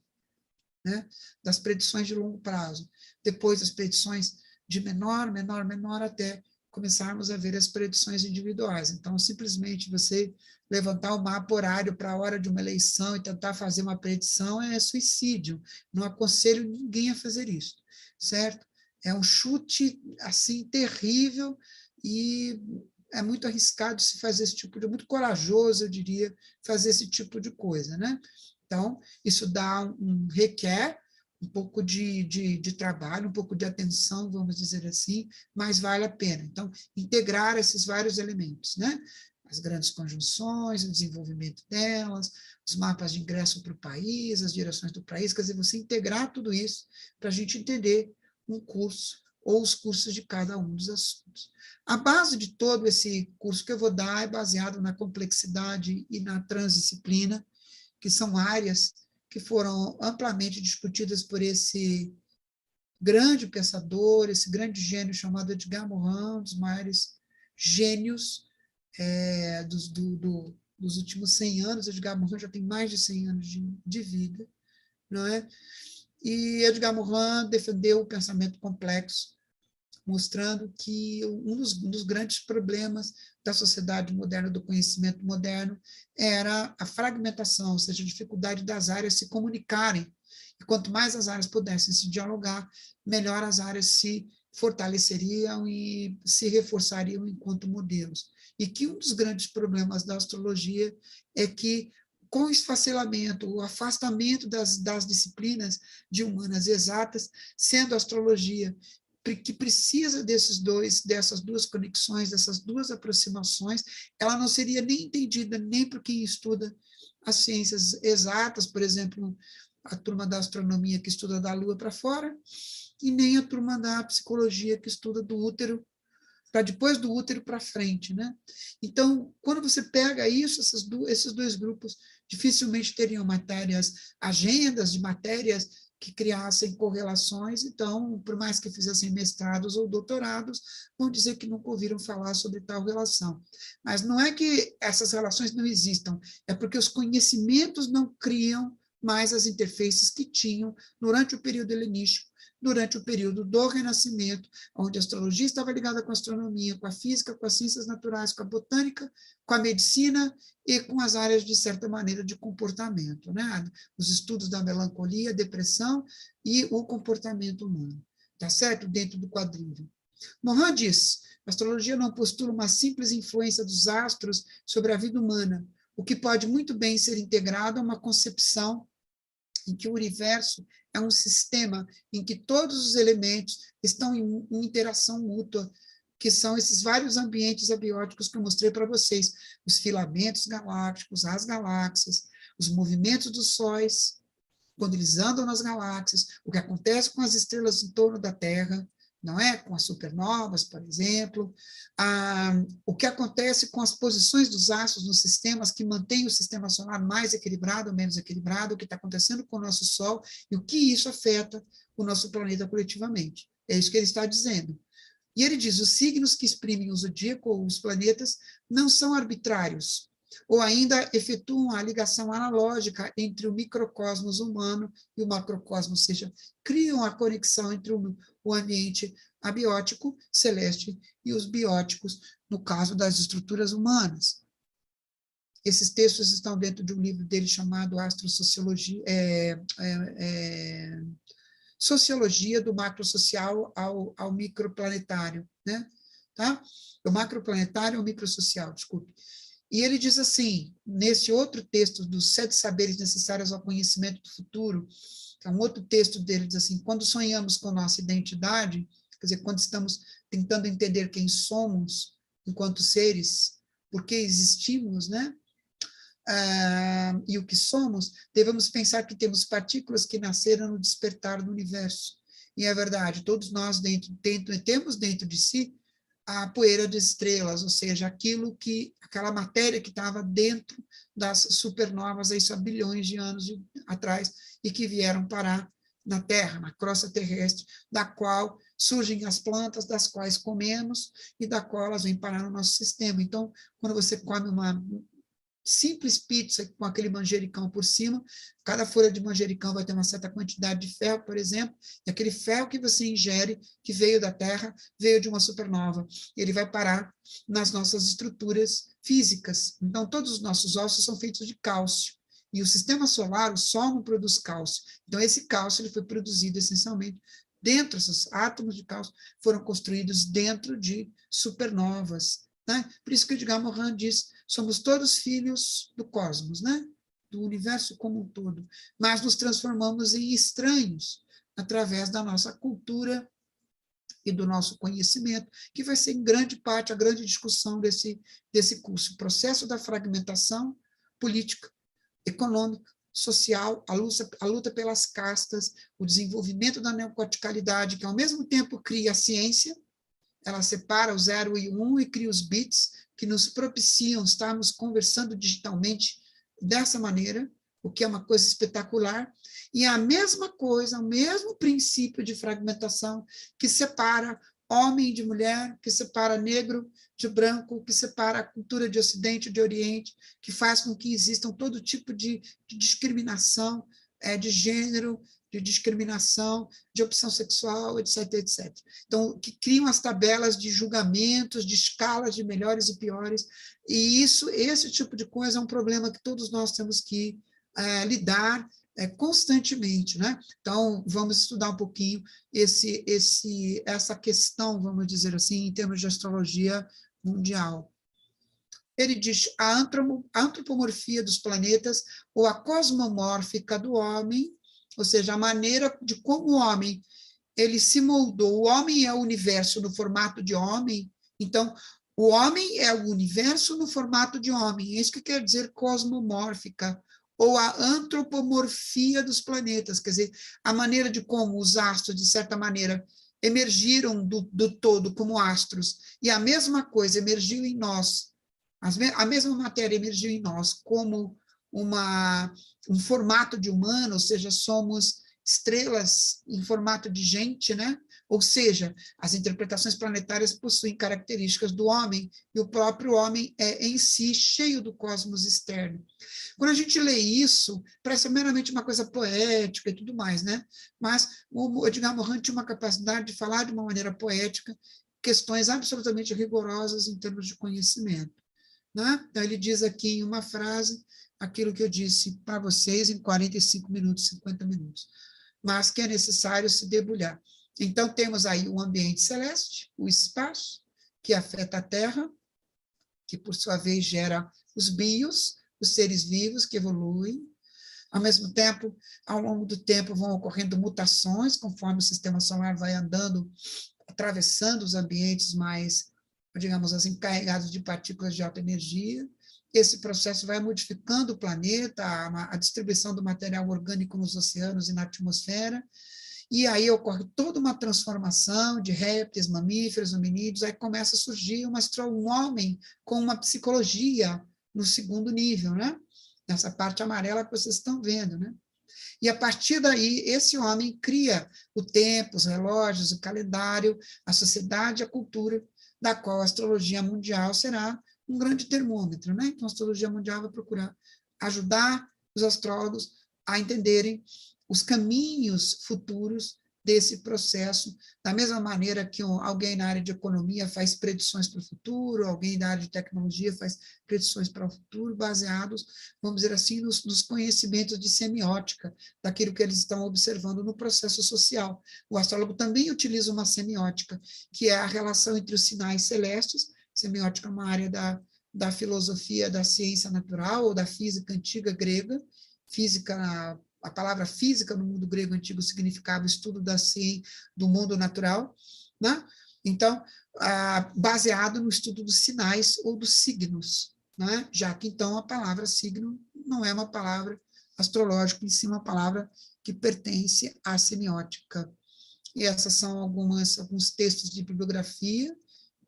né? Das predições de longo prazo, depois das predições de menor, menor, menor, até começarmos a ver as predições individuais. Então, simplesmente você levantar o mapa horário para a hora de uma eleição e tentar fazer uma predição é suicídio. Não aconselho ninguém a fazer isso, certo? É um chute, assim, terrível e é muito arriscado se fazer esse tipo de... muito corajoso, eu diria, fazer esse tipo de coisa, né? Então, isso requer um pouco de trabalho, um pouco de atenção, vamos dizer assim, mas vale a pena. Então, integrar esses vários elementos, né? As grandes conjunções, o desenvolvimento delas, os mapas de ingresso para o país, as direções do país, quer dizer, você integrar tudo isso para a gente entender um curso ou os cursos de cada um dos assuntos. A base de todo esse curso que eu vou dar é baseado na complexidade e na transdisciplina, que são áreas que foram amplamente discutidas por esse grande pensador, esse grande gênio chamado Edgar Morin, um dos maiores gênios dos últimos 100 anos. Edgar Morin já tem mais de 100 anos de vida, não é? E Edgar Morin defendeu o pensamento complexo, mostrando que um dos grandes problemas da sociedade moderna, do conhecimento moderno, era a fragmentação, ou seja, a dificuldade das áreas se comunicarem. E quanto mais as áreas pudessem se dialogar, melhor as áreas se fortaleceriam e se reforçariam enquanto modelos. E que um dos grandes problemas da astrologia é que, com o esfacelamento, o afastamento das disciplinas de humanas exatas, sendo a astrologia que precisa dessas duas conexões, dessas duas aproximações, ela não seria nem entendida nem por quem estuda as ciências exatas, por exemplo, a turma da astronomia que estuda da Lua para fora, e nem a turma da psicologia que estuda do útero para depois do útero para frente, né? Então, quando você pega isso, esses dois grupos dificilmente teriam agendas de matérias que criassem correlações, então, por mais que fizessem mestrados ou doutorados, vão dizer que nunca ouviram falar sobre tal relação. Mas não é que essas relações não existam, é porque os conhecimentos não criam mais as interfaces que tinham durante o período helenístico, durante o período do Renascimento, onde a astrologia estava ligada com a astronomia, com a física, com as ciências naturais, com a botânica, com a medicina e com as áreas, de certa maneira, de comportamento, né? Os estudos da melancolia, depressão e o comportamento humano, tá certo? Dentro do quadrívio. Morin diz, a astrologia não postula uma simples influência dos astros sobre a vida humana, o que pode muito bem ser integrado a uma concepção em que o universo é um sistema em que todos os elementos estão em interação mútua, que são esses vários ambientes abióticos que eu mostrei para vocês, os filamentos galácticos, as galáxias, os movimentos dos sóis, quando eles andam nas galáxias, o que acontece com as estrelas em torno da Terra, não é? Com as supernovas, por exemplo, o que acontece com as posições dos astros nos sistemas que mantêm o sistema solar mais equilibrado ou menos equilibrado, o que está acontecendo com o nosso Sol e o que isso afeta o nosso planeta coletivamente. É isso que ele está dizendo. E ele diz, os signos que exprimem o zodíaco ou os planetas não são arbitrários, ou ainda efetuam a ligação analógica entre o microcosmos humano e o macrocosmos, ou seja, criam a conexão entre o ambiente abiótico celeste e os bióticos, no caso das estruturas humanas. Esses textos estão dentro de um livro dele chamado Astrosociologia, Sociologia do Macrosocial ao Microplanetário, né? tá? O macroplanetário ou microsocial, desculpe. E ele diz assim, nesse outro texto dos 7 saberes necessários ao conhecimento do futuro, que é um outro texto dele, diz assim, quando sonhamos com nossa identidade, quer dizer, quando estamos tentando entender quem somos enquanto seres, por que existimos, né? E o que somos, devemos pensar que temos partículas que nasceram no despertar do universo. E é verdade, todos nós temos dentro de si a poeira de estrelas, ou seja, aquela matéria que estava dentro das supernovas há bilhões de anos atrás e que vieram parar na Terra, na crosta terrestre, da qual surgem as plantas, das quais comemos e da qual elas vêm parar no nosso sistema. Então, quando você come uma simples pizza com aquele manjericão por cima, cada folha de manjericão vai ter uma certa quantidade de ferro, por exemplo, e aquele ferro que você ingere, que veio da Terra, veio de uma supernova, ele vai parar nas nossas estruturas físicas. Então, todos os nossos ossos são feitos de cálcio, e o sistema solar, o Sol não produz cálcio. Então, esse cálcio ele foi produzido essencialmente dentro, esses átomos de cálcio foram construídos dentro de supernovas, né? Por isso que o Edgar Morin diz, somos todos filhos do cosmos, né? Do universo como um todo, mas nos transformamos em estranhos através da nossa cultura e do nosso conhecimento, que vai ser em grande parte a grande discussão desse curso, o processo da fragmentação política, econômica, social, a luta pelas castas, o desenvolvimento da neocorticalidade, que ao mesmo tempo cria a ciência, ela separa o 0 e o 1 e cria os bits que nos propiciam estarmos conversando digitalmente dessa maneira, o que é uma coisa espetacular, e a mesma coisa, o mesmo princípio de fragmentação que separa homem de mulher, que separa negro de branco, que separa a cultura de Ocidente e de Oriente, que faz com que existam todo tipo de discriminação de gênero, de discriminação, de opção sexual, etc, etc. Então, que criam as tabelas de julgamentos, de escalas de melhores e piores, e esse tipo de coisa é um problema que todos nós temos que lidar constantemente, né? Então, vamos estudar um pouquinho essa questão, vamos dizer assim, em termos de astrologia mundial. Ele diz a antropomorfia dos planetas ou a cosmomórfica do homem, ou seja, a maneira de como o homem ele se moldou. O homem é o universo no formato de homem, então o homem é o universo no formato de homem. É isso que quer dizer cosmomórfica, ou a antropomorfia dos planetas, quer dizer, a maneira de como os astros, de certa maneira, emergiram do todo como astros, e a mesma coisa emergiu em nós, a mesma matéria emergiu em nós como um formato de humano, ou seja, somos estrelas em formato de gente, né? Ou seja, as interpretações planetárias possuem características do homem, e o próprio homem é, em si, cheio do cosmos externo. Quando a gente lê isso, parece meramente uma coisa poética e tudo mais, né? Mas o Edgar Morin tinha uma capacidade de falar de uma maneira poética questões absolutamente rigorosas em termos de conhecimento, né? Então, ele diz aqui em uma frase aquilo que eu disse para vocês em 45 minutos, 50 minutos, mas que é necessário se debulhar. Então, temos aí o ambiente celeste, o espaço, que afeta a Terra, que, por sua vez, gera os bios, os seres vivos que evoluem. Ao mesmo tempo, ao longo do tempo, vão ocorrendo mutações, conforme o sistema solar vai andando, atravessando os ambientes mais, digamos assim, carregados de partículas de alta energia. Esse processo vai modificando o planeta, a distribuição do material orgânico nos oceanos e na atmosfera, e aí ocorre toda uma transformação de répteis, mamíferos, hominídeos, aí começa a surgir um homem com uma psicologia no segundo nível, né? Nessa parte amarela que vocês estão vendo, né? E a partir daí, esse homem cria o tempo, os relógios, o calendário, a sociedade, a cultura, da qual a astrologia mundial será um grande termômetro, né? Então, a astrologia mundial vai procurar ajudar os astrólogos a entenderem os caminhos futuros desse processo, da mesma maneira que alguém na área de economia faz predições para o futuro, alguém da área de tecnologia faz predições para o futuro, baseados, vamos dizer assim, nos conhecimentos de semiótica, daquilo que eles estão observando no processo social. O astrólogo também utiliza uma semiótica, que é a relação entre os sinais celestes. Semiótica é uma área da filosofia da ciência natural, ou da física antiga grega. Física, a palavra física no mundo grego antigo significava estudo da ciência, do mundo natural, né? Então, baseado no estudo dos sinais ou dos signos, né? Já que, então, a palavra signo não é uma palavra astrológica, em si uma palavra que pertence à semiótica. E essas são alguns textos de bibliografia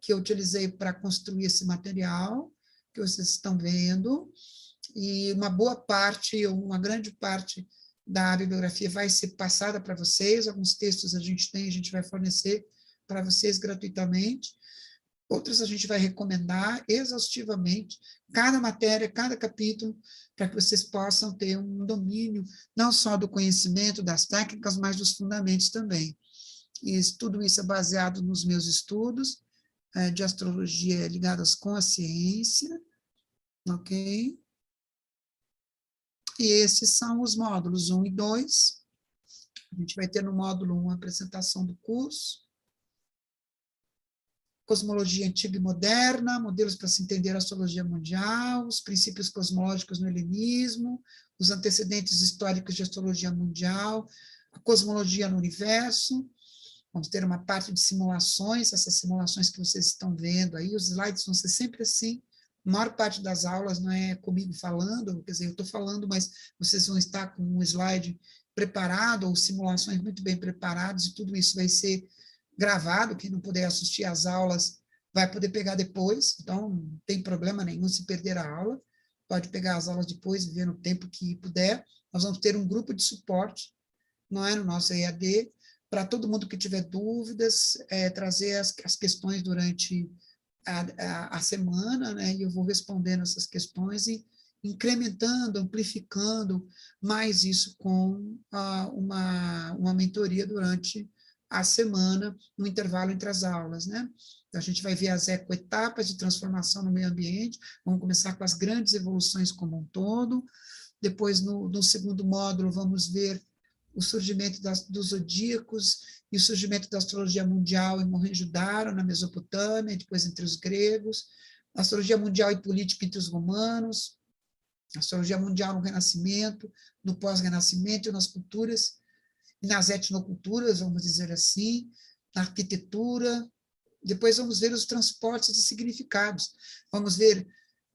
que eu utilizei para construir esse material, que vocês estão vendo, e uma boa parte, ou uma grande parte da bibliografia vai ser passada para vocês, alguns textos a gente vai fornecer para vocês gratuitamente, outros a gente vai recomendar exaustivamente, cada matéria, cada capítulo, para que vocês possam ter um domínio, não só do conhecimento, das técnicas, mas dos fundamentos também. E tudo isso é baseado nos meus estudos de astrologia ligados com a ciência, ok? E esses são os módulos 1 e 2. A gente vai ter no módulo 1 a apresentação do curso, cosmologia antiga e moderna, modelos para se entender a astrologia mundial, os princípios cosmológicos no helenismo, os antecedentes históricos de astrologia mundial, a cosmologia no universo. Vamos ter uma parte de simulações, essas simulações que vocês estão vendo aí, os slides vão ser sempre assim. A maior parte das aulas não é comigo falando, quer dizer, eu estou falando, mas vocês vão estar com um slide preparado, ou simulações muito bem preparadas, e tudo isso vai ser gravado. Quem não puder assistir às aulas vai poder pegar depois, então não tem problema nenhum se perder a aula, pode pegar as aulas depois e ver no tempo que puder. Nós vamos ter um grupo de suporte, não é, no nosso EAD, para todo mundo que tiver dúvidas, trazer as questões durante a semana, né, e eu vou respondendo essas questões e incrementando, amplificando mais isso com uma mentoria durante a semana, no intervalo entre as aulas, né? Então, a gente vai ver as ecoetapas de transformação no meio ambiente, vamos começar com as grandes evoluções como um todo, depois, no segundo módulo, vamos ver o surgimento dos zodíacos e o surgimento da astrologia mundial em Mohenjo-Daro, na Mesopotâmia, depois entre os gregos, a astrologia mundial e política entre os romanos, a astrologia mundial no Renascimento, no pós-Renascimento, nas culturas, e nas etnoculturas, vamos dizer assim, na arquitetura. Depois vamos ver os transportes de significados, vamos ver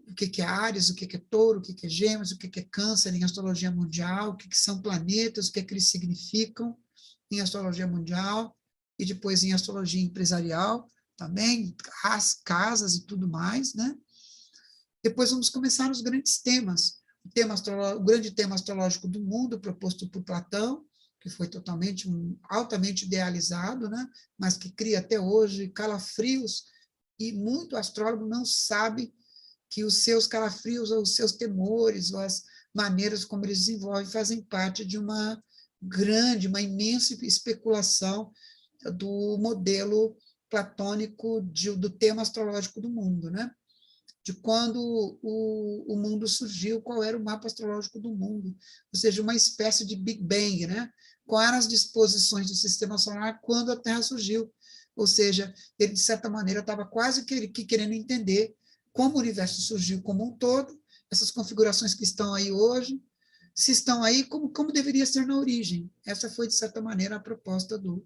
o que é Áries, o que é Touro, o que é Gêmeos, o que é Câncer em astrologia mundial, o que são planetas, o que eles significam em astrologia mundial, e depois em astrologia empresarial também, as casas e tudo mais, né? Depois vamos começar os grandes temas, o grande tema astrológico do mundo, proposto por Platão, que foi altamente idealizado, né? Mas que cria até hoje calafrios, e muito astrólogo não sabe que os seus calafrios, ou os seus temores, ou as maneiras como eles desenvolvem, fazem parte de uma imensa especulação do modelo platônico do tema astrológico do mundo, né? De quando o mundo surgiu, qual era o mapa astrológico do mundo, ou seja, uma espécie de Big Bang, né? Quais eram as disposições do sistema solar quando a Terra surgiu, ou seja, ele, de certa maneira, estava quase que querendo entender como o universo surgiu como um todo, essas configurações que estão aí hoje, se estão aí, como deveria ser na origem. Essa foi, de certa maneira, a proposta do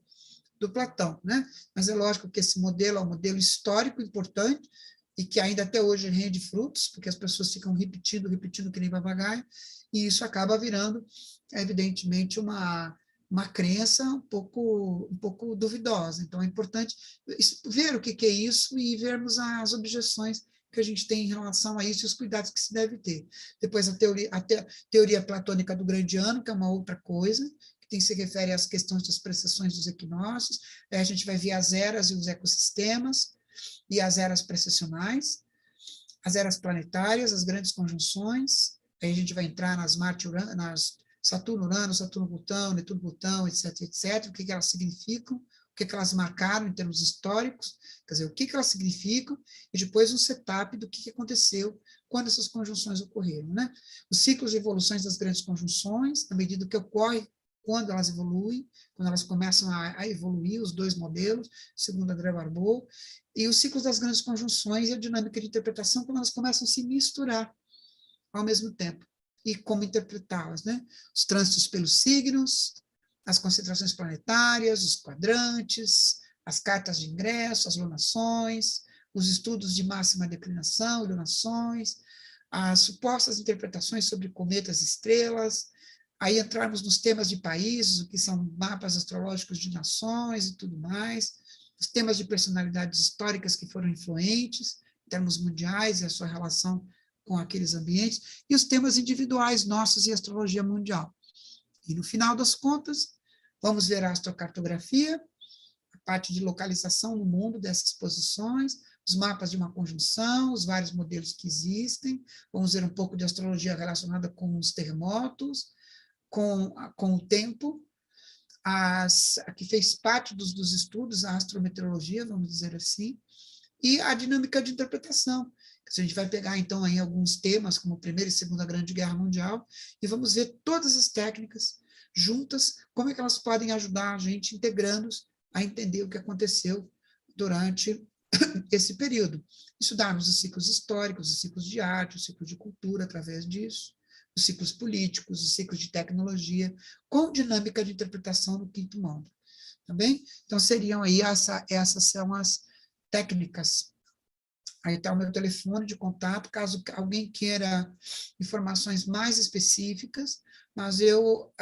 Platão, né? Mas é lógico que esse modelo é um modelo histórico importante, e que ainda até hoje rende frutos, porque as pessoas ficam repetindo que nem papagaio, e isso acaba virando, evidentemente, uma crença um pouco duvidosa. Então, é importante ver o que é isso e vermos as objeções que a gente tem em relação a isso e os cuidados que se deve ter. Depois, a teoria platônica do grande ano, que é uma outra coisa, que se refere às questões das precessões dos equinócios. A gente vai ver as eras e os ecossistemas, e as eras precessionais, as eras planetárias, as grandes conjunções. Aí a gente vai entrar nas Saturno, Urano, Saturno, Plutão, Netuno, Plutão, etc, etc, o que elas significam, o que elas marcaram em termos históricos, quer dizer, o que elas significam, e depois um setup do que aconteceu quando essas conjunções ocorreram, né? Os ciclos de evoluções das grandes conjunções, na medida que ocorre quando elas evoluem, quando elas começam a evoluir, os dois modelos, segundo André Barbeau, e os ciclos das grandes conjunções e a dinâmica de interpretação, quando elas começam a se misturar ao mesmo tempo, e como interpretá-las, né? Os trânsitos pelos signos, as concentrações planetárias, os quadrantes, as cartas de ingresso, as lunações, os estudos de máxima declinação e lunações, as supostas interpretações sobre cometas e estrelas, aí entrarmos nos temas de países, o que são mapas astrológicos de nações e tudo mais, os temas de personalidades históricas que foram influentes, em termos mundiais e a sua relação com aqueles ambientes, e os temas individuais nossos e astrologia mundial. E, no final das contas, vamos ver a astrocartografia, a parte de localização no mundo dessas posições, os mapas de uma conjunção, os vários modelos que existem, vamos ver um pouco de astrologia relacionada com os terremotos, com o tempo, a que fez parte dos estudos, a astrometeorologia, vamos dizer assim, e a dinâmica de interpretação. A gente vai pegar, então, aí alguns temas, como a Primeira e Segunda Grande Guerra Mundial, e vamos ver todas as técnicas juntas, como é que elas podem ajudar a gente, integrando-os, a entender o que aconteceu durante esse período. Estudarmos os ciclos históricos, os ciclos de arte, os ciclos de cultura, através disso, os ciclos políticos, os ciclos de tecnologia, com dinâmica de interpretação no quinto mundo. Tá bem? Então, seriam aí, essas são as técnicas. Aí está o meu telefone de contato, caso alguém queira informações mais específicas, mas eu,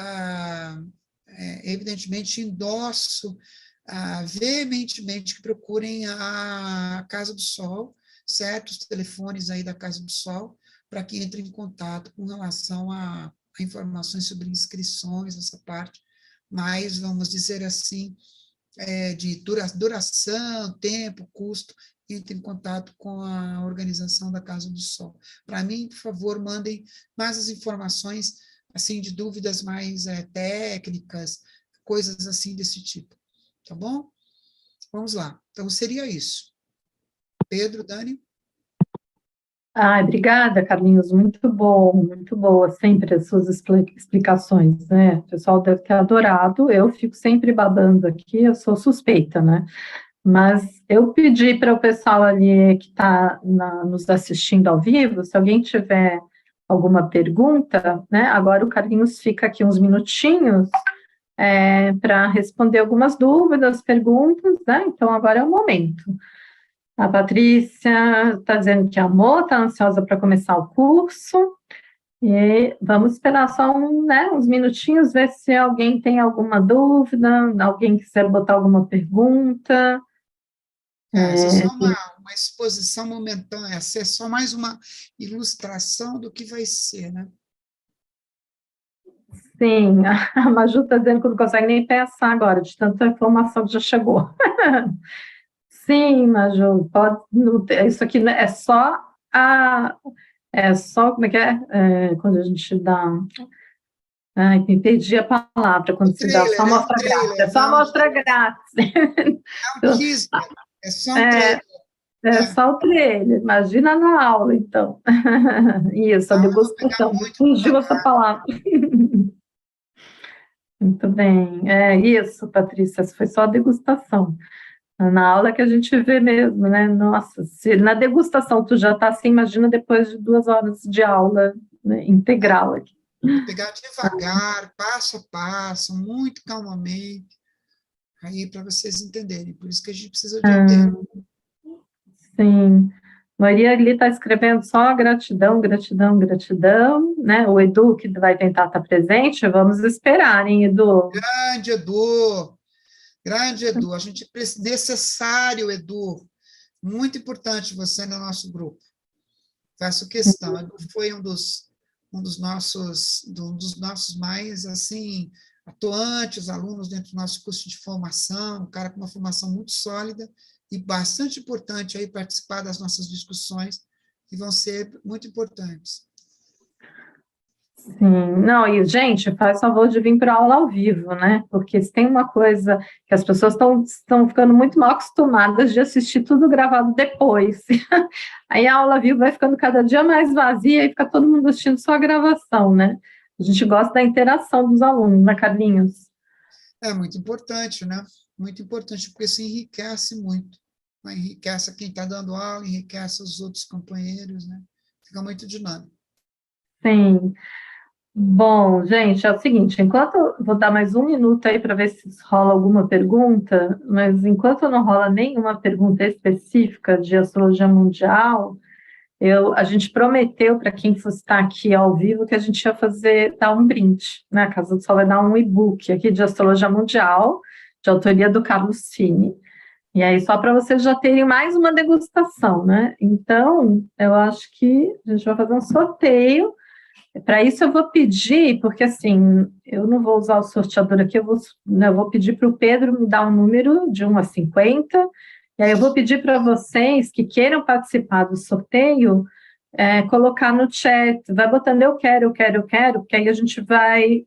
evidentemente, endosso veementemente que procurem a Casa do Sol, certo? Os telefones aí da Casa do Sol, para que entre em contato com relação a informações sobre inscrições, essa parte, mais, vamos dizer assim, de duração, tempo, custo, entre em contato com a organização da Casa do Sol. Para mim, por favor, mandem mais as informações, assim, de dúvidas mais técnicas, coisas assim desse tipo, tá bom? Vamos lá. Então, seria isso. Pedro, Dani? Ai, obrigada, Carlinhos, muito boa sempre as suas explicações, né? O pessoal deve ter adorado, eu fico sempre babando aqui, eu sou suspeita, né? Mas eu pedi para o pessoal ali que está nos assistindo ao vivo, se alguém tiver alguma pergunta, né? Agora o Carlinhos fica aqui uns minutinhos para responder algumas dúvidas, perguntas, né? Então agora é o momento. A Patrícia está dizendo que amou, está ansiosa para começar o curso. E vamos esperar só uns minutinhos, ver se alguém tem alguma dúvida, alguém quiser botar alguma pergunta. Essa é só uma exposição momentânea, essa é só mais uma ilustração do que vai ser, né? Sim, a Maju está dizendo que não consegue nem pensar agora, de tanta informação que já chegou. Sim, Maju, pode, isso aqui é só, como é que é? Quando a gente dá, ai, me perdi a palavra, quando se dá só amostra grátis, é só amostra grátis. É um teaser, é só um trailer. É só o trailer, imagina na aula, então. Isso, a degustação, fugiu essa palavra. Muito bem, isso, Patrícia, foi só a degustação. Na aula que a gente vê mesmo, né? Nossa, se na degustação tu já está assim, imagina depois de 2 horas de aula, né, integral aqui. Pegar devagar, passo a passo, muito calmamente, aí para vocês entenderem. Por isso que a gente precisa de um tempo. Sim. Maria ali está escrevendo só gratidão, gratidão, gratidão, né? O Edu que vai tentar estar presente, vamos esperar, hein, Edu? Grande Edu, grande Edu, a gente precisa, necessário, Edu, muito importante você no nosso grupo. Faço questão, Edu foi um dos nossos mais, assim, atuantes alunos dentro do nosso curso de formação, um cara com uma formação muito sólida e bastante importante aí participar das nossas discussões, que vão ser muito importantes. Sim, não, e gente, faz favor de vir para a aula ao vivo, né? Porque se tem uma coisa que as pessoas estão ficando muito mal acostumadas de assistir tudo gravado depois. Aí a aula ao vivo vai ficando cada dia mais vazia e fica todo mundo assistindo só a gravação, né? A gente gosta da interação dos alunos, né, Carlinhos? É muito importante, né? Muito importante, porque isso enriquece muito. Né? Enriquece quem está dando aula, enriquece os outros companheiros, né? Fica muito dinâmico. Sim. Bom, gente, é o seguinte, vou dar mais um minuto aí para ver se rola alguma pergunta, mas enquanto não rola nenhuma pergunta específica de astrologia mundial, a gente prometeu para quem fosse estar aqui ao vivo que a gente ia dar um brinde, né? A Casa do Sol vai dar um e-book aqui de astrologia mundial, de autoria do Carlos Fini. E aí, só para vocês já terem mais uma degustação, né? Então, eu acho que a gente vai fazer um sorteio. Para isso, eu vou pedir, porque assim, eu não vou usar o sorteador aqui, eu vou pedir para o Pedro me dar um número de 1 a 50, e aí eu vou pedir para vocês que queiram participar do sorteio, colocar no chat, vai botando eu quero, eu quero, eu quero, porque aí a gente vai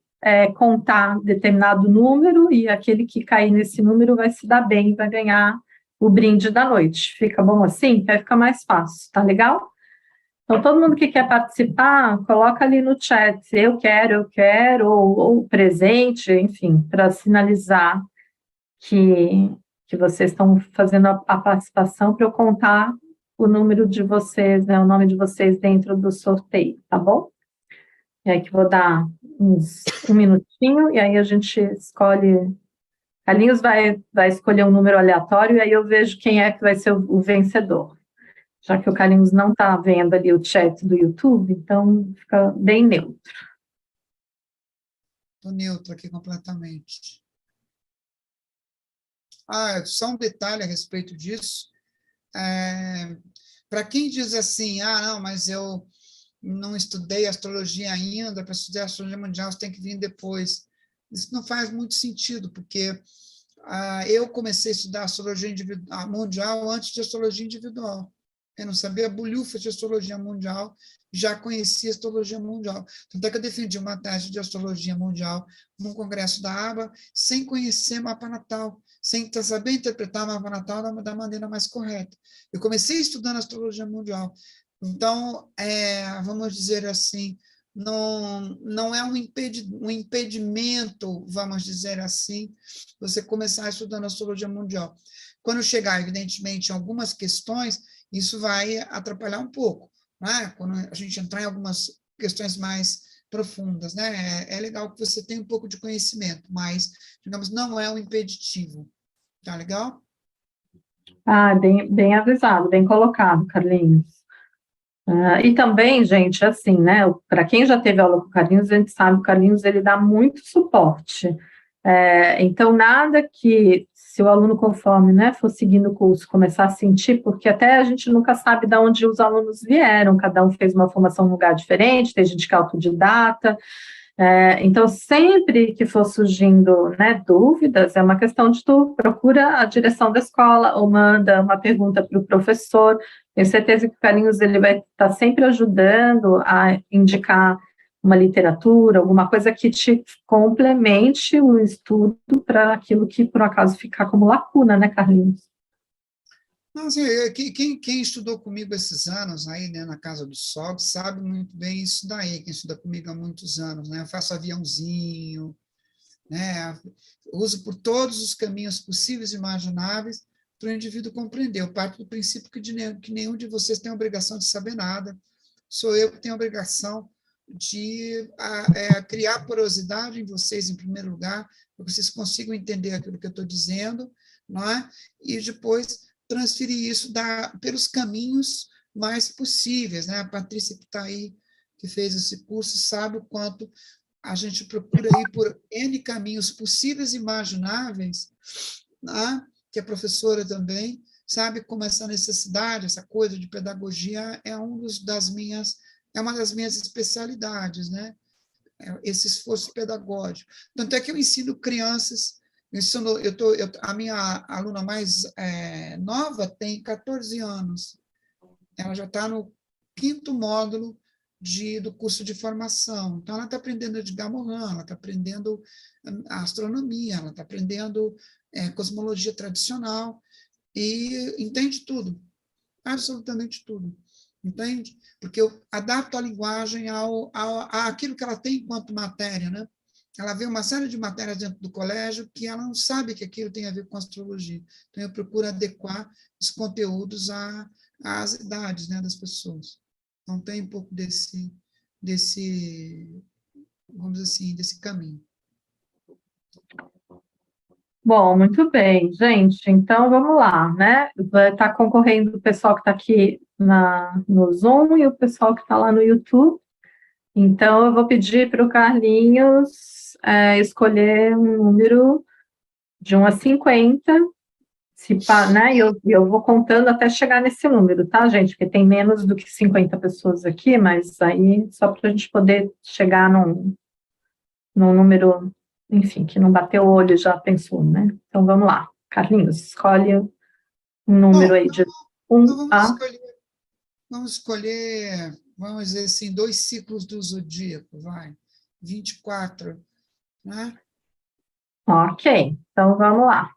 contar determinado número, e aquele que cair nesse número vai se dar bem, vai ganhar o brinde da noite. Fica bom assim? Vai ficar mais fácil, tá legal? Então, todo mundo que quer participar, coloca ali no chat, eu quero, ou presente, enfim, para sinalizar que vocês estão fazendo a participação para eu contar o número de vocês, né, o nome de vocês dentro do sorteio, tá bom? E aí que vou dar um minutinho, e aí a gente escolhe. Carlinhos vai escolher um número aleatório, e aí eu vejo quem é que vai ser o vencedor. Já que o Carlinhos não está vendo ali o chat do YouTube, então fica bem neutro. Estou neutro aqui completamente. Só um detalhe a respeito disso. Para quem diz assim, não, mas eu não estudei astrologia ainda, para estudar astrologia mundial você tem que vir depois. Isso não faz muito sentido, porque eu comecei a estudar astrologia mundial antes de astrologia individual. Eu não sabia bolhufas de astrologia mundial, já conhecia astrologia mundial. Tanto é que eu defendi uma tese de astrologia mundial num congresso da ABA, sem conhecer mapa natal, sem saber interpretar mapa natal da maneira mais correta. Eu comecei estudando astrologia mundial. Então, vamos dizer assim, não é um impedimento, vamos dizer assim, você começar estudando astrologia mundial. Quando chegar, evidentemente, em algumas questões, isso vai atrapalhar um pouco, né? Quando a gente entrar em algumas questões mais profundas, né? É legal que você tenha um pouco de conhecimento, mas, digamos, não é um impeditivo. Tá legal? Bem avisado, bem colocado, Carlinhos. E também, gente, assim, né? Para quem já teve aula com o Carlinhos, a gente sabe que o Carlinhos ele dá muito suporte. Então, nada que, se o aluno conforme, né, for seguindo o curso, começar a sentir, porque até a gente nunca sabe de onde os alunos vieram, cada um fez uma formação em um lugar diferente, tem gente que é autodidata. Então, sempre que for surgindo, né, dúvidas, é uma questão de tu procura a direção da escola ou manda uma pergunta para o professor. Tenho certeza que o Carlinhos ele vai estar sempre ajudando a indicar uma literatura, alguma coisa que te complemente o estudo para aquilo que, por acaso, ficar como lacuna, né, Carlinhos? Não, assim, quem estudou comigo esses anos aí, né, na Casa do Sol, sabe muito bem isso daí, quem estuda comigo há muitos anos, né? Eu faço aviãozinho, né? Uso por todos os caminhos possíveis e imagináveis para o indivíduo compreender. Eu parto do princípio que nenhum de vocês tem a obrigação de saber nada. Sou eu que tenho a obrigação de criar porosidade em vocês, em primeiro lugar, para que vocês consigam entender aquilo que eu estou dizendo, não é? E depois transferir isso pelos caminhos mais possíveis, né? A Patrícia que está aí, que fez esse curso, sabe o quanto a gente procura ir por N caminhos possíveis e imagináveis, né? Que a professora também sabe como essa necessidade, essa coisa de pedagogia é uma das minhas especialidades, né? Esse esforço pedagógico. Tanto é que eu ensino crianças, a minha aluna mais nova tem 14 anos, ela já está no 5º módulo do curso de formação. Então, ela está aprendendo Edgar Morin, ela está aprendendo a astronomia, ela está aprendendo cosmologia tradicional e entende tudo, absolutamente tudo. Entende? Porque eu adapto a linguagem àquilo que ela tem enquanto matéria, né? Ela vê uma série de matérias dentro do colégio que ela não sabe que aquilo tem a ver com astrologia. Então, eu procuro adequar os conteúdos às idades, né, das pessoas. Então, tem um pouco vamos dizer assim, desse caminho. Bom, muito bem, gente. Então, vamos lá, né? Vai estar concorrendo o pessoal que está aqui no Zoom e o pessoal que está lá no YouTube. Então, eu vou pedir para o Carlinhos escolher um número de 1 a 50, né? E eu vou contando até chegar nesse número, tá, gente? Porque tem menos do que 50 pessoas aqui, mas aí só para a gente poder chegar num número, enfim, que não bateu o olho e já pensou, né? Então, vamos lá. Carlinhos, escolhe um número Bom, aí de então 1 a... vamos escolher, vamos dizer assim, 2 ciclos do zodíaco, vai. 24, né? Ok, então vamos lá.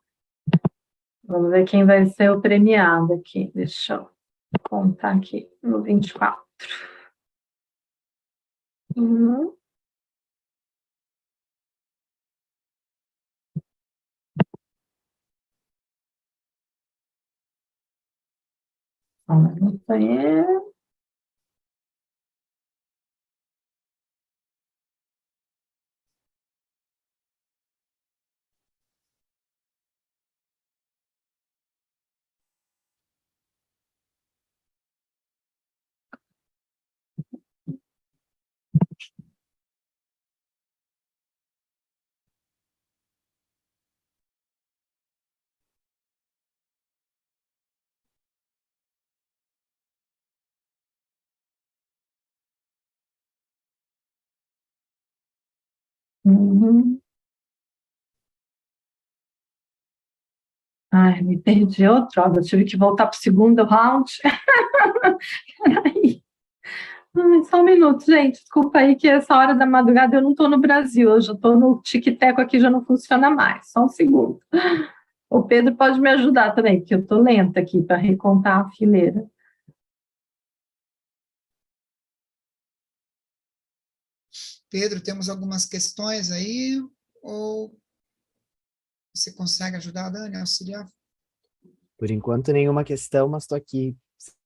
Vamos ver quem vai ser o premiado aqui. Deixa eu contar aqui no 24. Uhum. Vamos ver. Uhum. Ai, me perdi outra. Eu tive que voltar para o segundo round. Peraí. Ai, só um minuto, gente. Desculpa aí que essa hora da madrugada eu não estou no Brasil. Eu já estou no tic-teco aqui, já não funciona mais. Só um segundo. O Pedro pode me ajudar também, porque eu estou lenta aqui para recontar a fileira. Pedro, temos algumas questões aí, ou você consegue ajudar a Dani a auxiliar? Por enquanto, nenhuma questão, mas estou aqui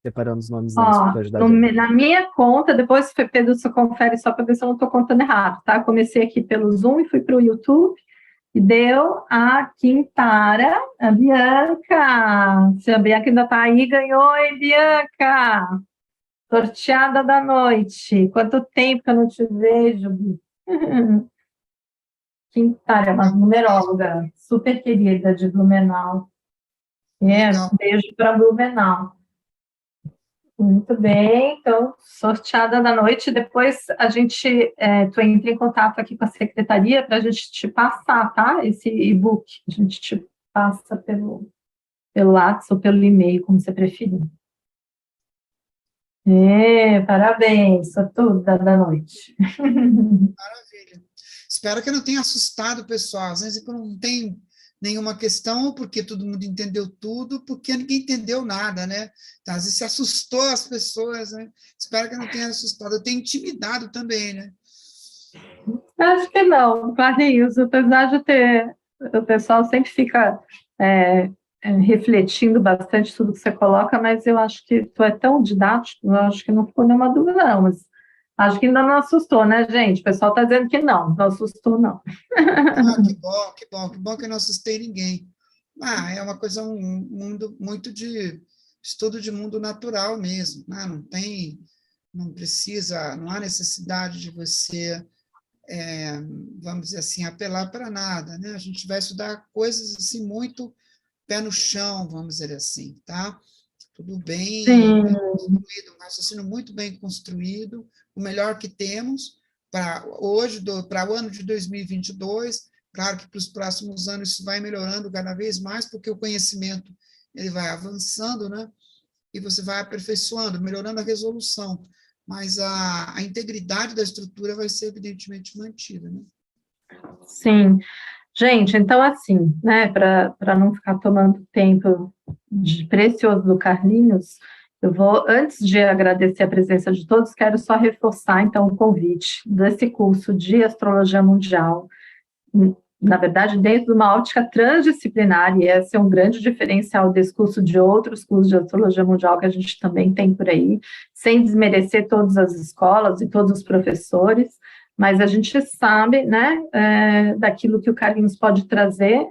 separando os nomes deles Ó, para ajudar a Dani. na minha conta, depois, Pedro, você confere só para ver se eu não estou contando errado, tá? Comecei aqui pelo Zoom e fui para o YouTube, e deu a Quintara, a Bianca. Se a Bianca ainda está aí, ganhou, hein, Bianca? Sorteada da noite. Quanto tempo que eu não te vejo, Bi? Quintara, uma numeróloga super querida de Blumenau. Legal. Beijo para Blumenau. Muito bem, então, sorteada da noite. Depois tu entra em contato aqui com a secretaria para a gente te passar, tá? Esse e-book. A gente te passa pelo WhatsApp ou pelo e-mail, como você preferir. Parabéns, sortuda da noite. Maravilha. Espero que eu não tenha assustado o pessoal. Às vezes, quando não tem nenhuma questão, porque todo mundo entendeu tudo, porque ninguém entendeu nada, né? Então, às vezes, se assustou as pessoas, né? Espero que eu não tenha assustado. Eu tenho intimidado também, né? Acho que não, Carlinhos, apesar de ter, o pessoal sempre fica refletindo bastante tudo que você coloca, mas eu acho que tu é tão didático, eu acho que não ficou nenhuma dúvida, não, mas acho que ainda não assustou, né, gente? O pessoal está dizendo que não assustou, não. Ah, que bom, que bom, que bom que eu não assustei ninguém. É uma coisa, um mundo muito de estudo de mundo natural mesmo, né? Não precisa, não há necessidade de você vamos dizer assim, apelar para nada, né? A gente vai estudar coisas assim muito pé no chão, vamos dizer assim, tá? Tudo Sim, bem construído, um raciocínio muito bem construído, o melhor que temos para hoje, para o ano de 2022. Claro que para os próximos anos isso vai melhorando cada vez mais, porque o conhecimento ele vai avançando, né? E você vai aperfeiçoando, melhorando a resolução. mas a integridade da estrutura vai ser evidentemente mantida, né? Sim. Gente, então assim, né, para não ficar tomando tempo precioso do Carlinhos, eu vou, antes de agradecer a presença de todos, quero só reforçar, então, o convite desse curso de Astrologia Mundial, na verdade, dentro de uma ótica transdisciplinar, e esse é um grande diferencial desse curso de outros cursos de Astrologia Mundial que a gente também tem por aí, sem desmerecer todas as escolas e todos os professores, mas a gente sabe, né, daquilo que o Carlinhos pode trazer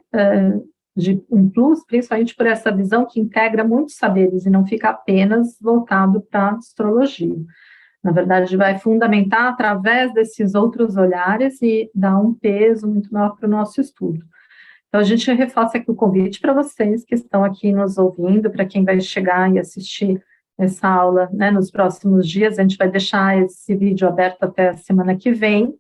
de um plus, principalmente por essa visão que integra muitos saberes e não fica apenas voltado para a astrologia. Na verdade, vai fundamentar através desses outros olhares e dar um peso muito maior para o nosso estudo. Então, a gente reforça aqui o convite para vocês que estão aqui nos ouvindo, para quem vai chegar e assistir essa aula, né, nos próximos dias. A gente vai deixar esse vídeo aberto até a semana que vem.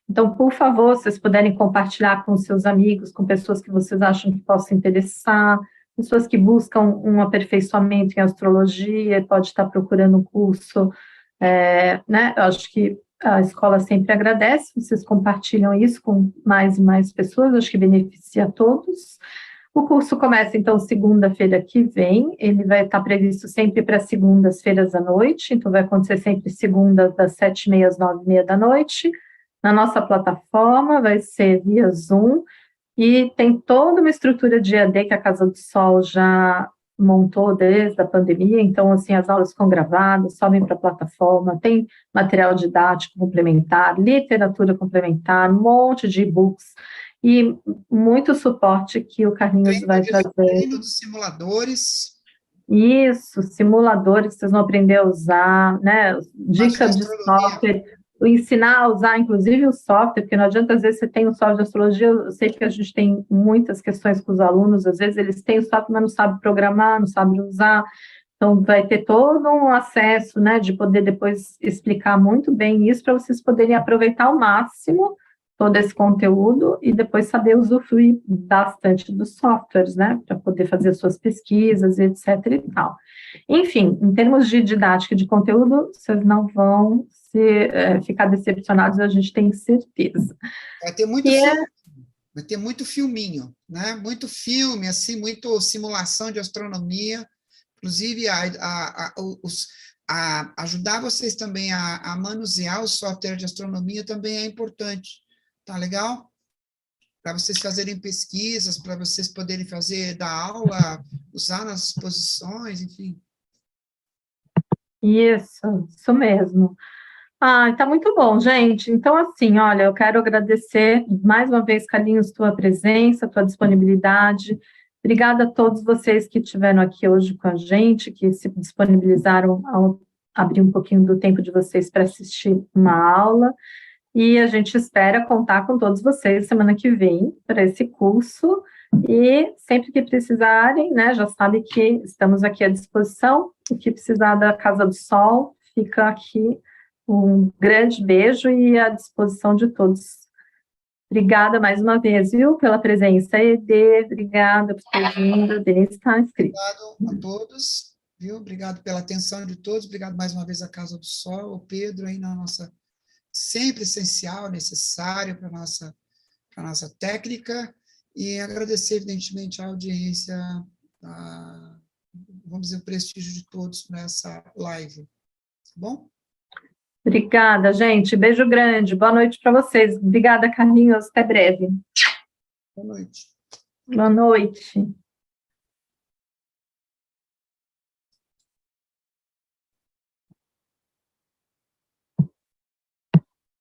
Então, por favor, se vocês puderem compartilhar com seus amigos, com pessoas que vocês acham que possam interessar, pessoas que buscam um aperfeiçoamento em astrologia, pode estar procurando um curso, né, eu acho que a escola sempre agradece, vocês compartilham isso com mais e mais pessoas, acho que beneficia a todos. O curso começa, então, segunda-feira que vem, ele vai estar previsto sempre para segundas-feiras à noite, então vai acontecer sempre segundas das 7h30 às 9h30 da noite, na nossa plataforma, vai ser via Zoom, e tem toda uma estrutura de EAD que a Casa do Sol já montou desde a pandemia, então, assim, as aulas ficam gravadas, sobem para a plataforma, tem material didático complementar, literatura complementar, um monte de e-books, e muito suporte que o Carlinhos vai trazer. Treino dos simuladores. Isso, simuladores que vocês vão aprender a usar, né, dicas de software, ensinar a usar, inclusive, o software, porque não adianta, às vezes, você tem um software de astrologia, eu sei que a gente tem muitas questões com os alunos, às vezes eles têm o software, mas não sabem programar, não sabem usar, então vai ter todo um acesso, né, de poder depois explicar muito bem isso, para vocês poderem aproveitar ao máximo todo esse conteúdo e depois saber usufruir bastante dos softwares, né, para poder fazer suas pesquisas, etc. e tal. Enfim, em termos de didática e de conteúdo, vocês não vão ficar decepcionados, a gente tem certeza. Vai ter muito filme, vai ter muito filminho, né? Muito filme, assim, muito simulação de astronomia, inclusive ajudar vocês também a manusear o software de astronomia também é importante, tá legal? Para vocês fazerem pesquisas, para vocês poderem dar aula, usar nas exposições, enfim. Isso mesmo. Tá muito bom, gente. Então, assim, olha, eu quero agradecer mais uma vez, Carlinhos, tua presença, tua disponibilidade. Obrigada a todos vocês que estiveram aqui hoje com a gente, que se disponibilizaram ao abrir um pouquinho do tempo de vocês para assistir uma aula. E a gente espera contar com todos vocês semana que vem para esse curso. E sempre que precisarem, né, já sabe que estamos aqui à disposição. O que precisar da Casa do Sol, fica aqui. Um grande beijo e à disposição de todos. Obrigada mais uma vez, viu, pela presença, Ede, obrigada por ter vindo, a Denise está inscrita. Obrigado a todos, viu, obrigado pela atenção de todos, obrigado mais uma vez à Casa do Sol, o Pedro aí na nossa, sempre essencial, necessário para a nossa técnica, e agradecer, evidentemente, a audiência, vamos dizer, o prestígio de todos nessa live, tá bom? Obrigada, gente. Beijo grande. Boa noite para vocês. Obrigada, Carlinhos. Até breve. Boa noite. Boa noite.